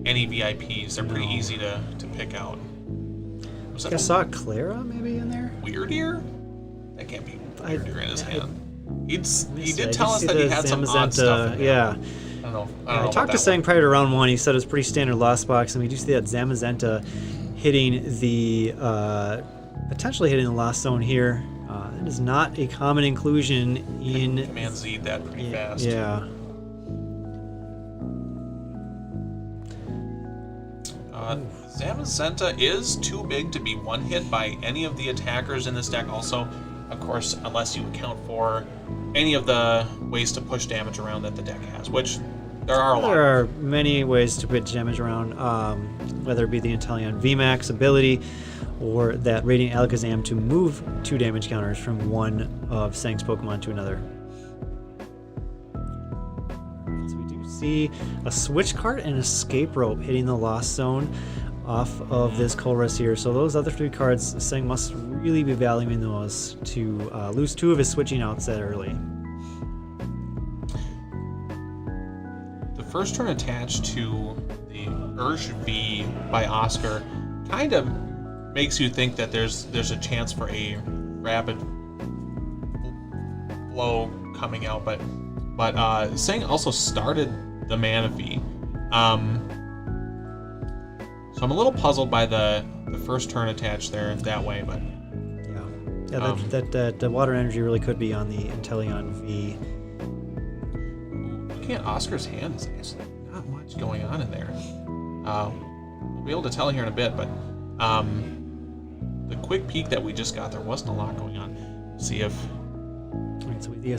VIPs. They're pretty easy to pick out. Was that I saw Clara maybe in there. Weird Ear? That can't be Weird Ear in his hand. He did I tell us that he had some odd stuff in there. Yeah. I don't know I talked to about Seng prior to round 1. He said it was pretty standard Lost Box, and we do see that Zamazenta hitting the potentially hitting the Lost Zone here. That is not a common inclusion in Command Z that pretty fast. Yeah. Zamazenta is too big to be one hit by any of the attackers in this deck. Also, of course, unless you account for any of the ways to push damage around that the deck has, which there are a lot. There are many ways to put damage around, whether it be the Inteleon VMAX ability or that Radiant Alakazam to move 2 damage counters from one of Seng's Pokemon to another. So we do see a Switch Card and Escape Rope hitting the Lost Zone off of this Colress here. So those other 3 cards, Seng must really be valuing those to lose 2 of his switching outs that early. The first turn attached to the Ursh V by Oscar kind of makes you think that there's a chance for a rapid blow coming out, but Seng also started the Manaphy. So I'm a little puzzled by the first turn attached there that way, but yeah, that water energy really could be on the Inteleon V. Looking at Oscar's hand, there's actually not much going on in there. We'll be able to tell here in a bit, but the quick peek that we just got, there wasn't a lot going on. See if... Alright, so we do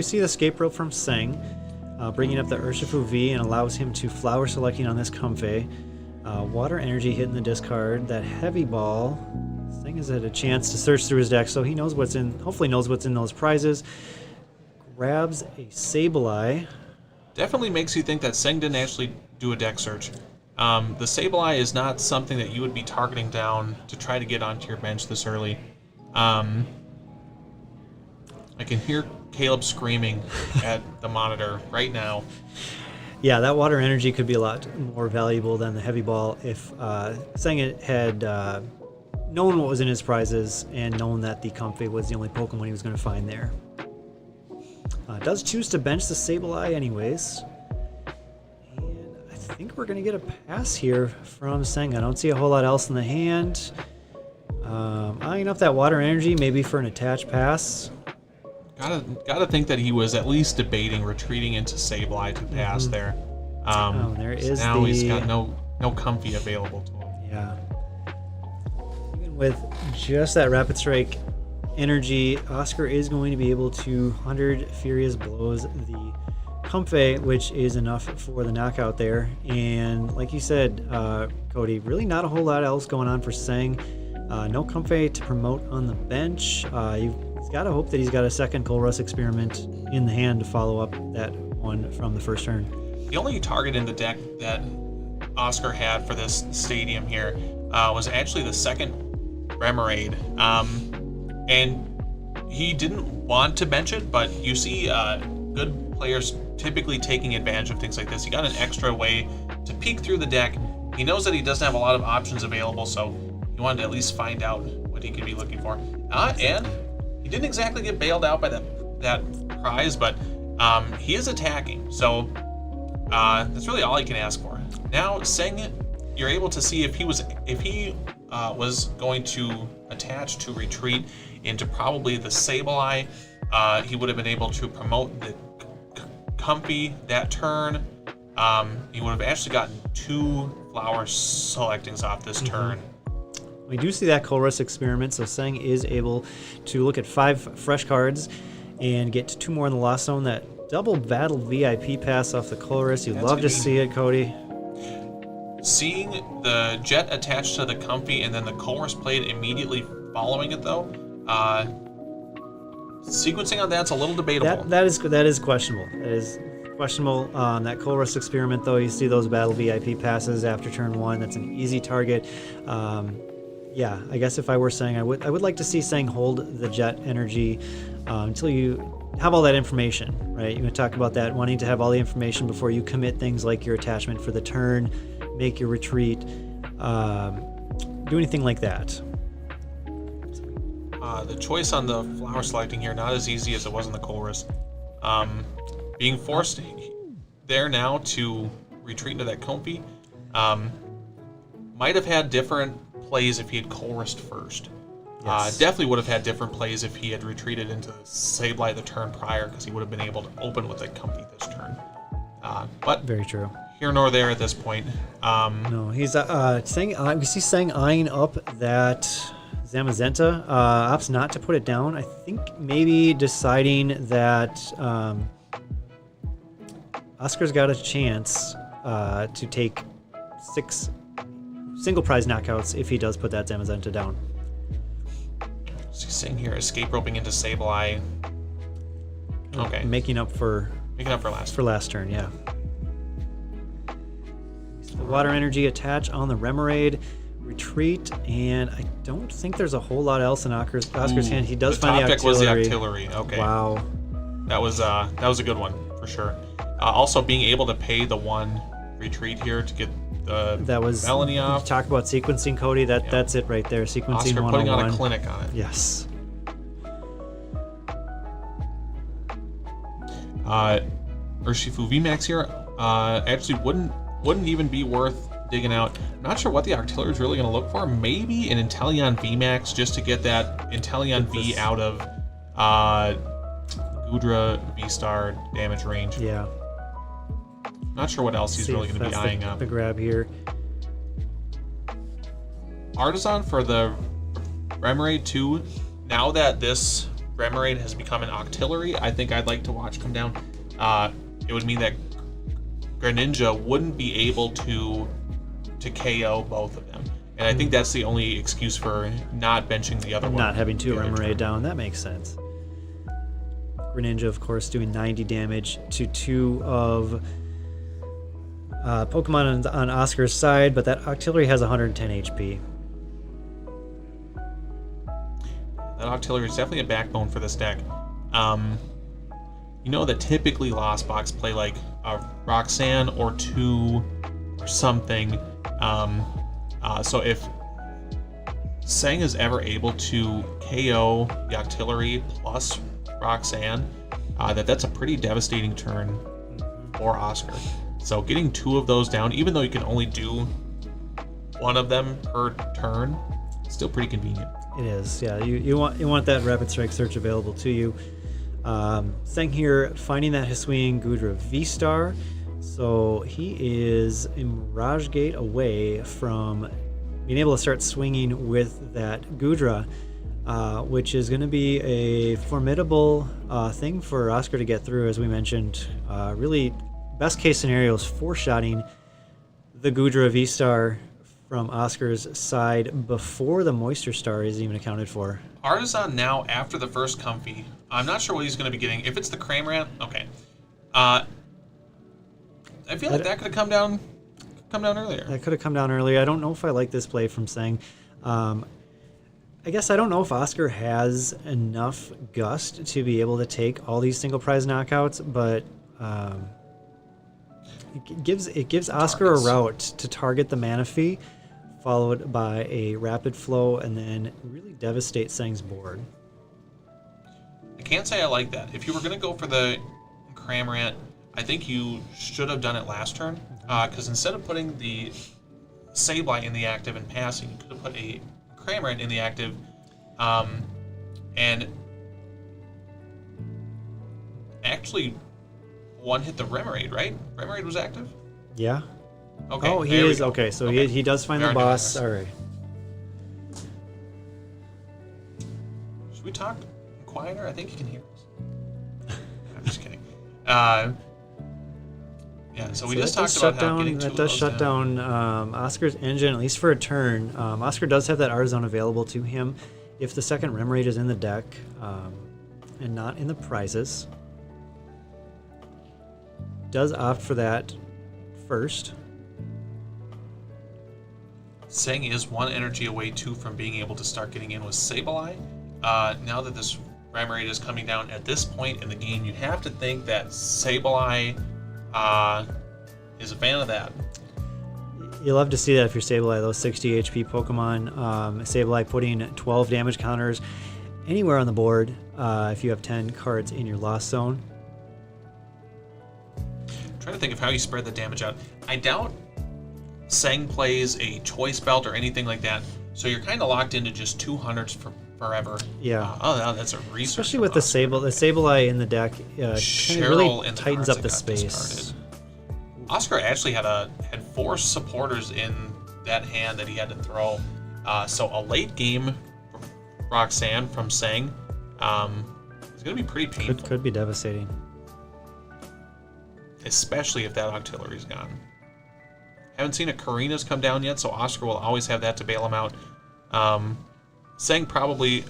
see the Escape Rope from Seng, bringing up the Urshifu V and allows him to flower selecting on this Comfey. Water energy hitting the discard. That Heavy Ball. Seng has had a chance to search through his deck, so he knows what's in. Hopefully, knows what's in those prizes. Grabs a Sableye. Definitely makes you think that Seng didn't actually do a deck search. The Sableye is not something that you would be targeting down to try to get onto your bench this early. I can hear Caleb screaming at the monitor right now. Yeah, that water energy could be a lot more valuable than the Heavy Ball if Seng had known what was in his prizes and known that the Comfey was the only Pokemon he was going to find there. Does choose to bench the Sableye anyways. And I think we're going to get a pass here from Seng. I don't see a whole lot else in the hand. Eyeing up that water energy, maybe for an attached pass. Gotta think that he was at least debating retreating into Sableye to pass there. There is now he's got no Comfey available to him. Yeah. Even with just that Rapid Strike energy, Oscar is going to be able to 100 Furious Blows the Comfey, which is enough for the knockout there. And like you said, Cody, really not a whole lot else going on for Seng. No Comfey to promote on the bench. He's got to hope that he's got a second Colress experiment in the hand to follow up that one from the first turn. the only target in the deck that Oscar had for this stadium here was actually the second Remoraid. And he didn't want to bench it, but you see good players typically taking advantage of things like this. He got an extra way to peek through the deck. He knows that he doesn't have a lot of options available, so he wanted to at least find out what he could be looking for. And he didn't exactly get bailed out by that prize, but he is attacking, so that's really all he can ask for. Now, Seng, you're able to see if he was going to attach to retreat into probably the Sableye, he would have been able to promote the Comfy that turn. He would have actually gotten 2 flower selectings off this turn. We do see that Colress experiment, so Seng is able to look at 5 fresh cards and get 2 more in the Lost Zone. That double battle VIP pass off the Colress. You'd love to see it, Cody. Seeing the Jet attached to the Comfy and then the Colress played immediately following it, though, sequencing on that's a little debatable. That is questionable. That is questionable. That Colress experiment, though, you see those battle VIP passes after turn 1. That's an easy target. Yeah, I guess if I were Seng, I would like to see Seng hold the Jet energy until you have all that information, right? You talk about that, wanting to have all the information before you commit things like your attachment for the turn, make your retreat, do anything like that. The choice on the flower selecting here, not as easy as it was in the Colress. Being forced there now to retreat into that Comfy, might have had different plays if he had Colressed first. Yes. Definitely would have had different plays if he had retreated into Sableye the turn prior, because he would have been able to open with that Comfy this turn. But Very true. here nor there at this point. No, he's Seng. We see Seng eyeing up that Zamazenta. Opts not to put it down. I think maybe deciding that Oscar's got a chance to take 6 single prize knockouts if he does put that Zamazenta down. Seeing here, escape roping into Sableye. Okay, Making up for last turn, yeah. The water energy attach on the Remoraid, retreat, and I don't think there's a whole lot else in Oscar's hand. He does find the top artillery. pick was the artillery. Okay. Wow. That was a good one for sure. Also being able to pay the 1 retreat here to get the That was Melanie off. Talk about sequencing, Cody. That's it right there. Sequencing Oscar 101. putting on a clinic on it. Yes. Urshifu VMAX here actually wouldn't even be worth digging out. I'm not sure what the artillery is really going to look for. Maybe an Inteleon VMAX just to get that Inteleon V out of Gudra V-Star damage range. Yeah. Not sure what else he's See really if going to be that's eyeing up. the grab here. Artisan for the Remoraid 2. Now that this Remoraid has become an artillery, I think I'd like to watch come down. It would mean that Greninja wouldn't be able to KO both of them. And I think that's the only excuse for not benching the other one. Not having 2 the other Remoraid turn. down. That makes sense. Greninja, of course, doing 90 damage to 2 of Pokemon on Oscar's side, but that artillery has 110 HP. That artillery is definitely a backbone for this deck. You know that typically Lost Box play like a Roxanne or 2 or something. So if Seng is ever able to KO the artillery plus Roxanne, that's a pretty devastating turn for Oscar. So getting 2 of those down, even though you can only do 1 of them per turn, still pretty convenient. It is, yeah. You want that Rapid Strike Search available to you. Seng here finding that Hisuian Gudra V-Star. So he is a Mirage Gate away from being able to start swinging with that Gudra, which is going to be a formidable thing for Oscar to get through, as we mentioned. Really, best case scenario is 4-shotting the Gudra V-Star from Oscar's side before the Moisture Star is even accounted for. Artisan now after the first Comfy. I'm not sure what he's going to be getting. If it's the Cramorant, okay. I feel like that could have come down earlier. That could have come down earlier. I don't know if I like this play from Seng. I guess I don't know if Oscar has enough gust to be able to take all these single prize knockouts, but it gives Oscar Targets. a route to target the mana fee, followed by a rapid flow, and then really devastate Seng's board. I can't say I like that. If you were going to go for the Cramorant, I think you should have done it last turn, because instead of putting the Sableye in the active and passing, you could have put a Cramorant in the active, and actually one hit the Remoraid, right? Remoraid was active? Yeah. Okay. Oh, he there we is. go. Okay, so Okay. he does find We the are doing boss. this. All right. Should we talk quieter? I think you can hear us. I'm just kidding. Yeah, so we just that talked does about shut how down. getting two That of does those shut down Oscar's engine, at least for a turn. Oscar does have that R zone available to him if the second Remoraid is in the deck and not in the prizes. Does opt for that first. Seng is one energy away too from being able to start getting in with Sableye. Now that this Remoraid is coming down at this point in the game, you have to think that Sableye is a fan of that. You love to see that if you're Sableye, those 60 HP Pokemon. Sableye putting 12 damage counters anywhere on the board if you have 10 cards in your lost zone. Trying to think of how you spread the damage out. I doubt Seng plays a choice belt or anything like that, so you're kind of locked into just 200s for forever. Yeah. That's a research. Especially with the Sableye in the deck, kind of Cheryl really in the tightens cards up that the got space. discarded. Oscar actually had 4 supporters in that hand that he had to throw. So a late game Roxanne from Seng is going to be pretty painful, Could be devastating. especially if that auxiliary's gone. Haven't seen a Karina's come down yet, so Oscar will always have that to bail him out. Seng probably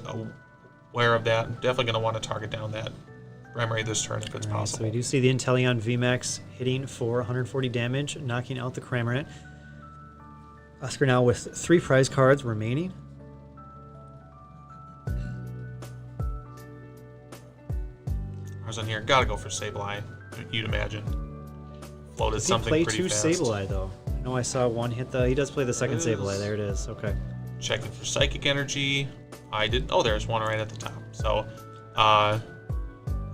aware of that. Definitely going to want to target down that Remoraid this turn if it's All right, possible. so we do see the Inteleon VMAX hitting for 140 damage, knocking out the Cramorant. Oscar now with 3 prize cards remaining. Ours on here, gotta go for Sableye. You'd imagine. Floated Does he something play pretty 2 fast. Sableye though? I know I saw one hit the. He does play the second There it Sableye. is. There it is. Okay. Checking for Psychic Energy. I did. Oh, there's one right at the top. So,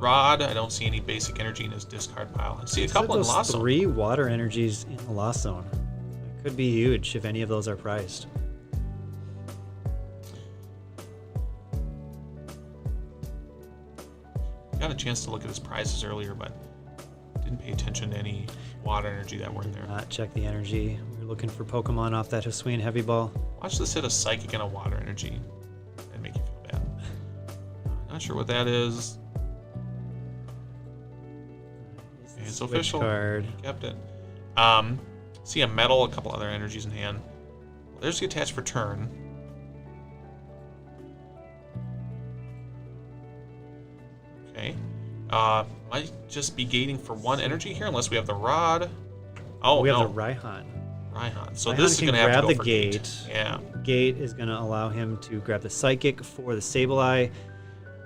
Rod. I don't see any basic energy in his discard pile. I see a So couple in those Lost Zone. 3 water energies in the Lost Zone. That could be huge if any of those are prized. Got a chance to look at his prizes earlier, but didn't pay attention to any water energy that weren't there. Not check the energy. We're looking for Pokemon off that Hisuian Heavy Ball. Watch this hit a Psychic and a water energy and make you feel bad. Not sure what that is. It's Switch official. card. He kept it. See a metal, a couple other energies in hand. Well, there's the attach for turn. Okay. Might just be gating for 1 energy here unless we have the rod. Oh, We have no. the Raihan. Raihan. So Raihan this is can going to have to grab go the for gate. Yeah. Gate is going to allow him to grab the Psychic for the Sableye,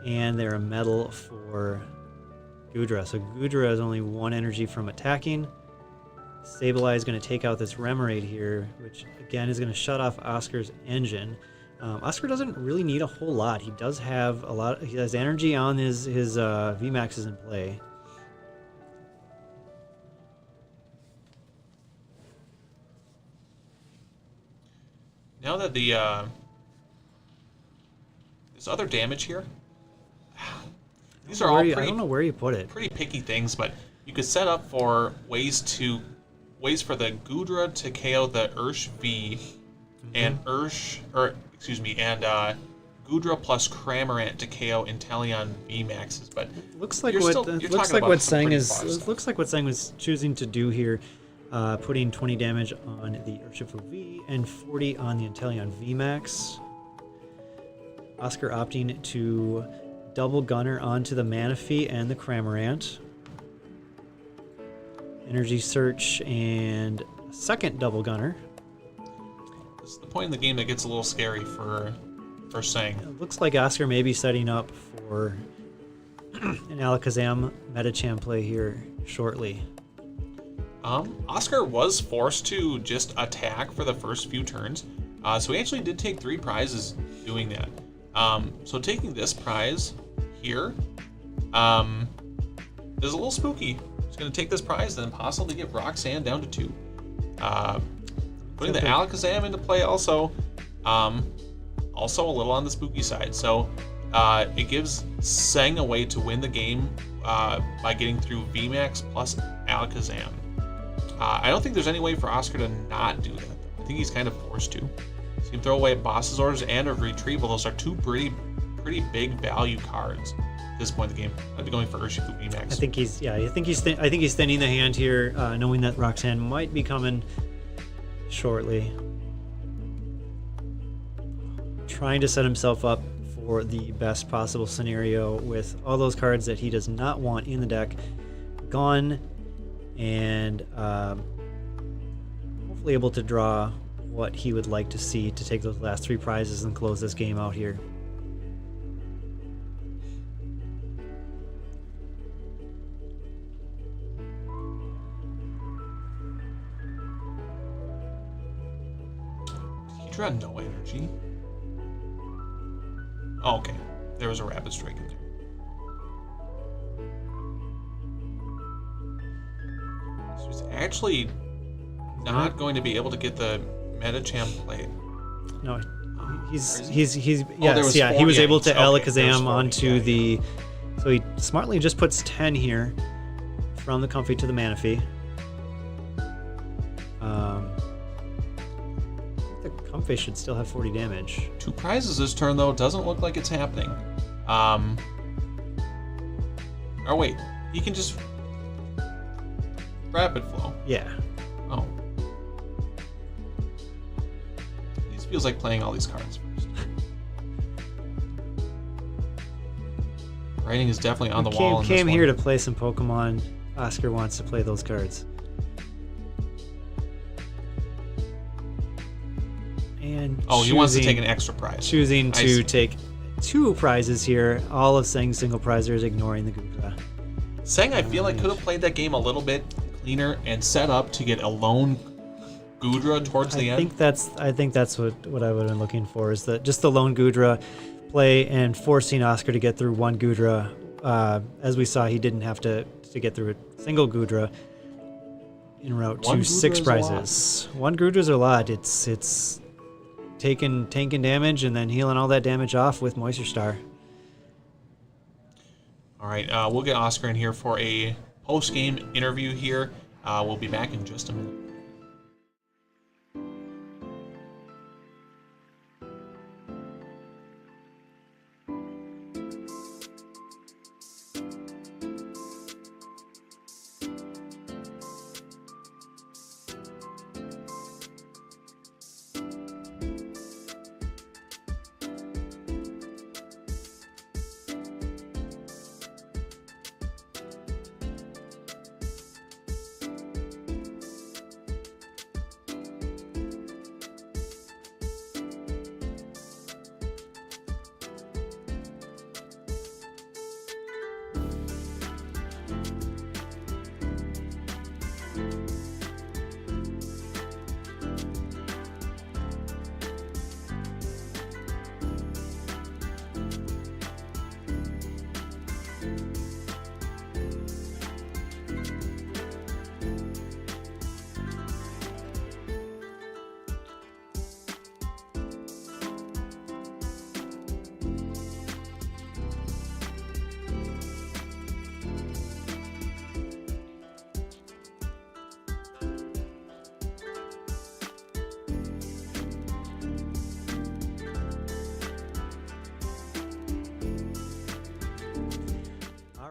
and they're a metal for Goodra. So Goodra has only 1 energy from attacking. Sableye is going to take out this Remoraid here, which again is going to shut off Oscar's engine. Oscar doesn't really need a whole lot. He does have a lot. He has energy on his VMAXs in play. Now that the this other damage here, these are all I pretty, don't know where you put it. pretty picky things, but you could set up for ways for the Goodra to KO the Ursh V, and Gudra plus Cramorant to KO Inteleon V maxes. But Looks like you're what still- you're looks talking like about what some Sang pretty is far stuff. looks like what Sang was choosing to do here, putting 20 damage on the Urshifu V and 40 on the Inteleon V Max. Oscar opting to double gunner onto the Manaphy and the Cramorant. Energy Search and a second double gunner. This is the point in the game that gets a little scary for Sang. It looks like Oscar may be setting up for an Alakazam Medicham play here shortly. Oscar was forced to just attack for the first few turns, so he actually did take 3 prizes doing that. So taking this prize here is a little spooky. He's going to take this prize and then possibly get Roxanne down to 2. Putting the Alakazam into play also a little on the spooky side. So it gives Sang a way to win the game by getting through VMAX plus Alakazam. I don't think there's any way for Oscar to not do that. I think he's kind of forced to. So he can throw away Boss's Orders and a Retrieval. Those are 2 pretty big value cards at this point in the game. I'd be going for Urshifu VMAX. I think he's thinning the hand here, knowing that Roxanne might be coming shortly. Trying to set himself up for the best possible scenario with all those cards that he does not want in the deck gone, and hopefully able to draw what he would like to see to take those last 3 prizes and close this game out here. He drew no energy. Oh, okay. There was a Rapid Strike in there. So he's actually not going to be able to get the Medicham play. No, there was he was 4 able to games. Okay, there was Alakazam 4 onto games. the. So he smartly just puts 10 here from the Comfey to the Manaphy. I think the Comfey should still have 40 damage. 2 prizes this turn, though. Doesn't look like it's happening. Oh, wait. He can just Rapid Flow. Yeah. Oh. This feels like playing all these cards first. Writing is definitely on the wall. Came here to play some Pokemon. Oscar wants to play those cards. And he wants to take an extra prize. Choosing I to see. take 2 prizes here. All of Sang's single prizers, ignoring the Gudra. Sang, I feel like, could have played that game a little bit cleaner and set up to get a lone Gudra towards the I end. think that's what I would have been looking for, is that just the lone Gudra play and forcing Oscar to get through 1 Gudra. As we saw, he didn't have to get through a single Gudra en route One to Gudra 6 is a prizes. 1 Gudra's a lot. It's taking damage and then healing all that damage off with Moisture Star. All right, we'll get Oscar in here for a post-game interview here. We'll be back in just a minute.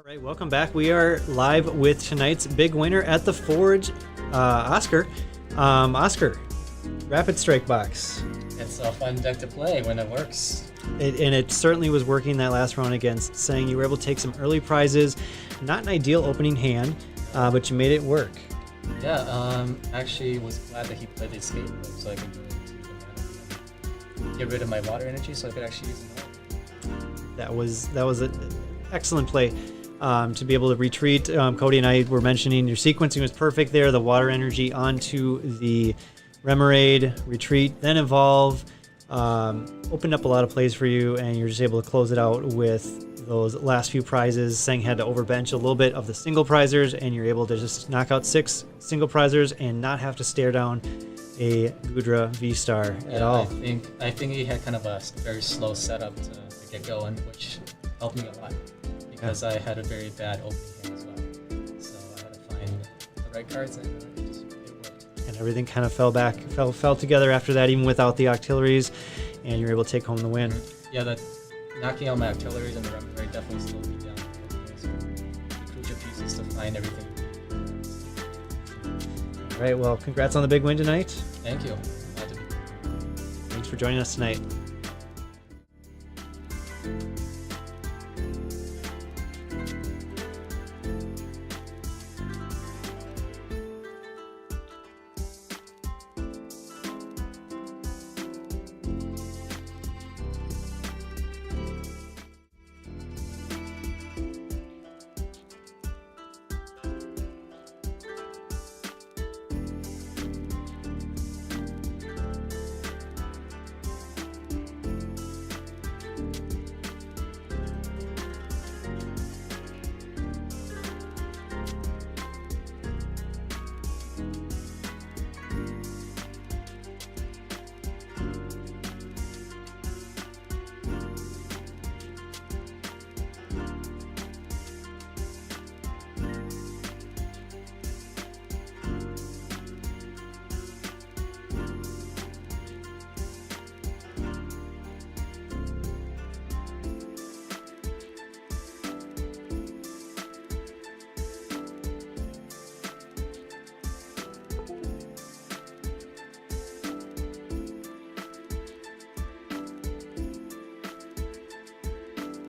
All right, welcome back. We are live with tonight's big winner at the Forge, Oscar. Oscar, Rapid Strike box. It's a fun deck to play when it works. And it certainly was working that last round against Sang. You were able to take some early prizes. Not an ideal opening hand, but you made it work. Yeah, actually was glad that he played the escape mode so I could go into the mana, get rid of my water energy so I could actually use it more. That was an excellent play. To be able to retreat. Cody and I were mentioning your sequencing was perfect there. The water energy onto the Remoraid, retreat, then evolve. Opened up a lot of plays for you, and you're just able to close it out with those last few prizes. Sang had to overbench a little bit of the single prizers, and you're able to just knock out 6 single prizers and not have to stare down a Gudra V-Star at all. I think he had kind of a very slow setup to get going, which helped me a lot because I had a very bad opening hand as well. So I had to find the right cards, and it worked. And everything kind of fell together after that, even without the Octilleries, and you're able to take home the win. Yeah, that knocking out my artilleries and the Remoraid definitely slowed me down. So the crucial pieces to find everything. All right, well, congrats on the big win tonight. Thank you. Glad to be here. Thanks for joining us tonight.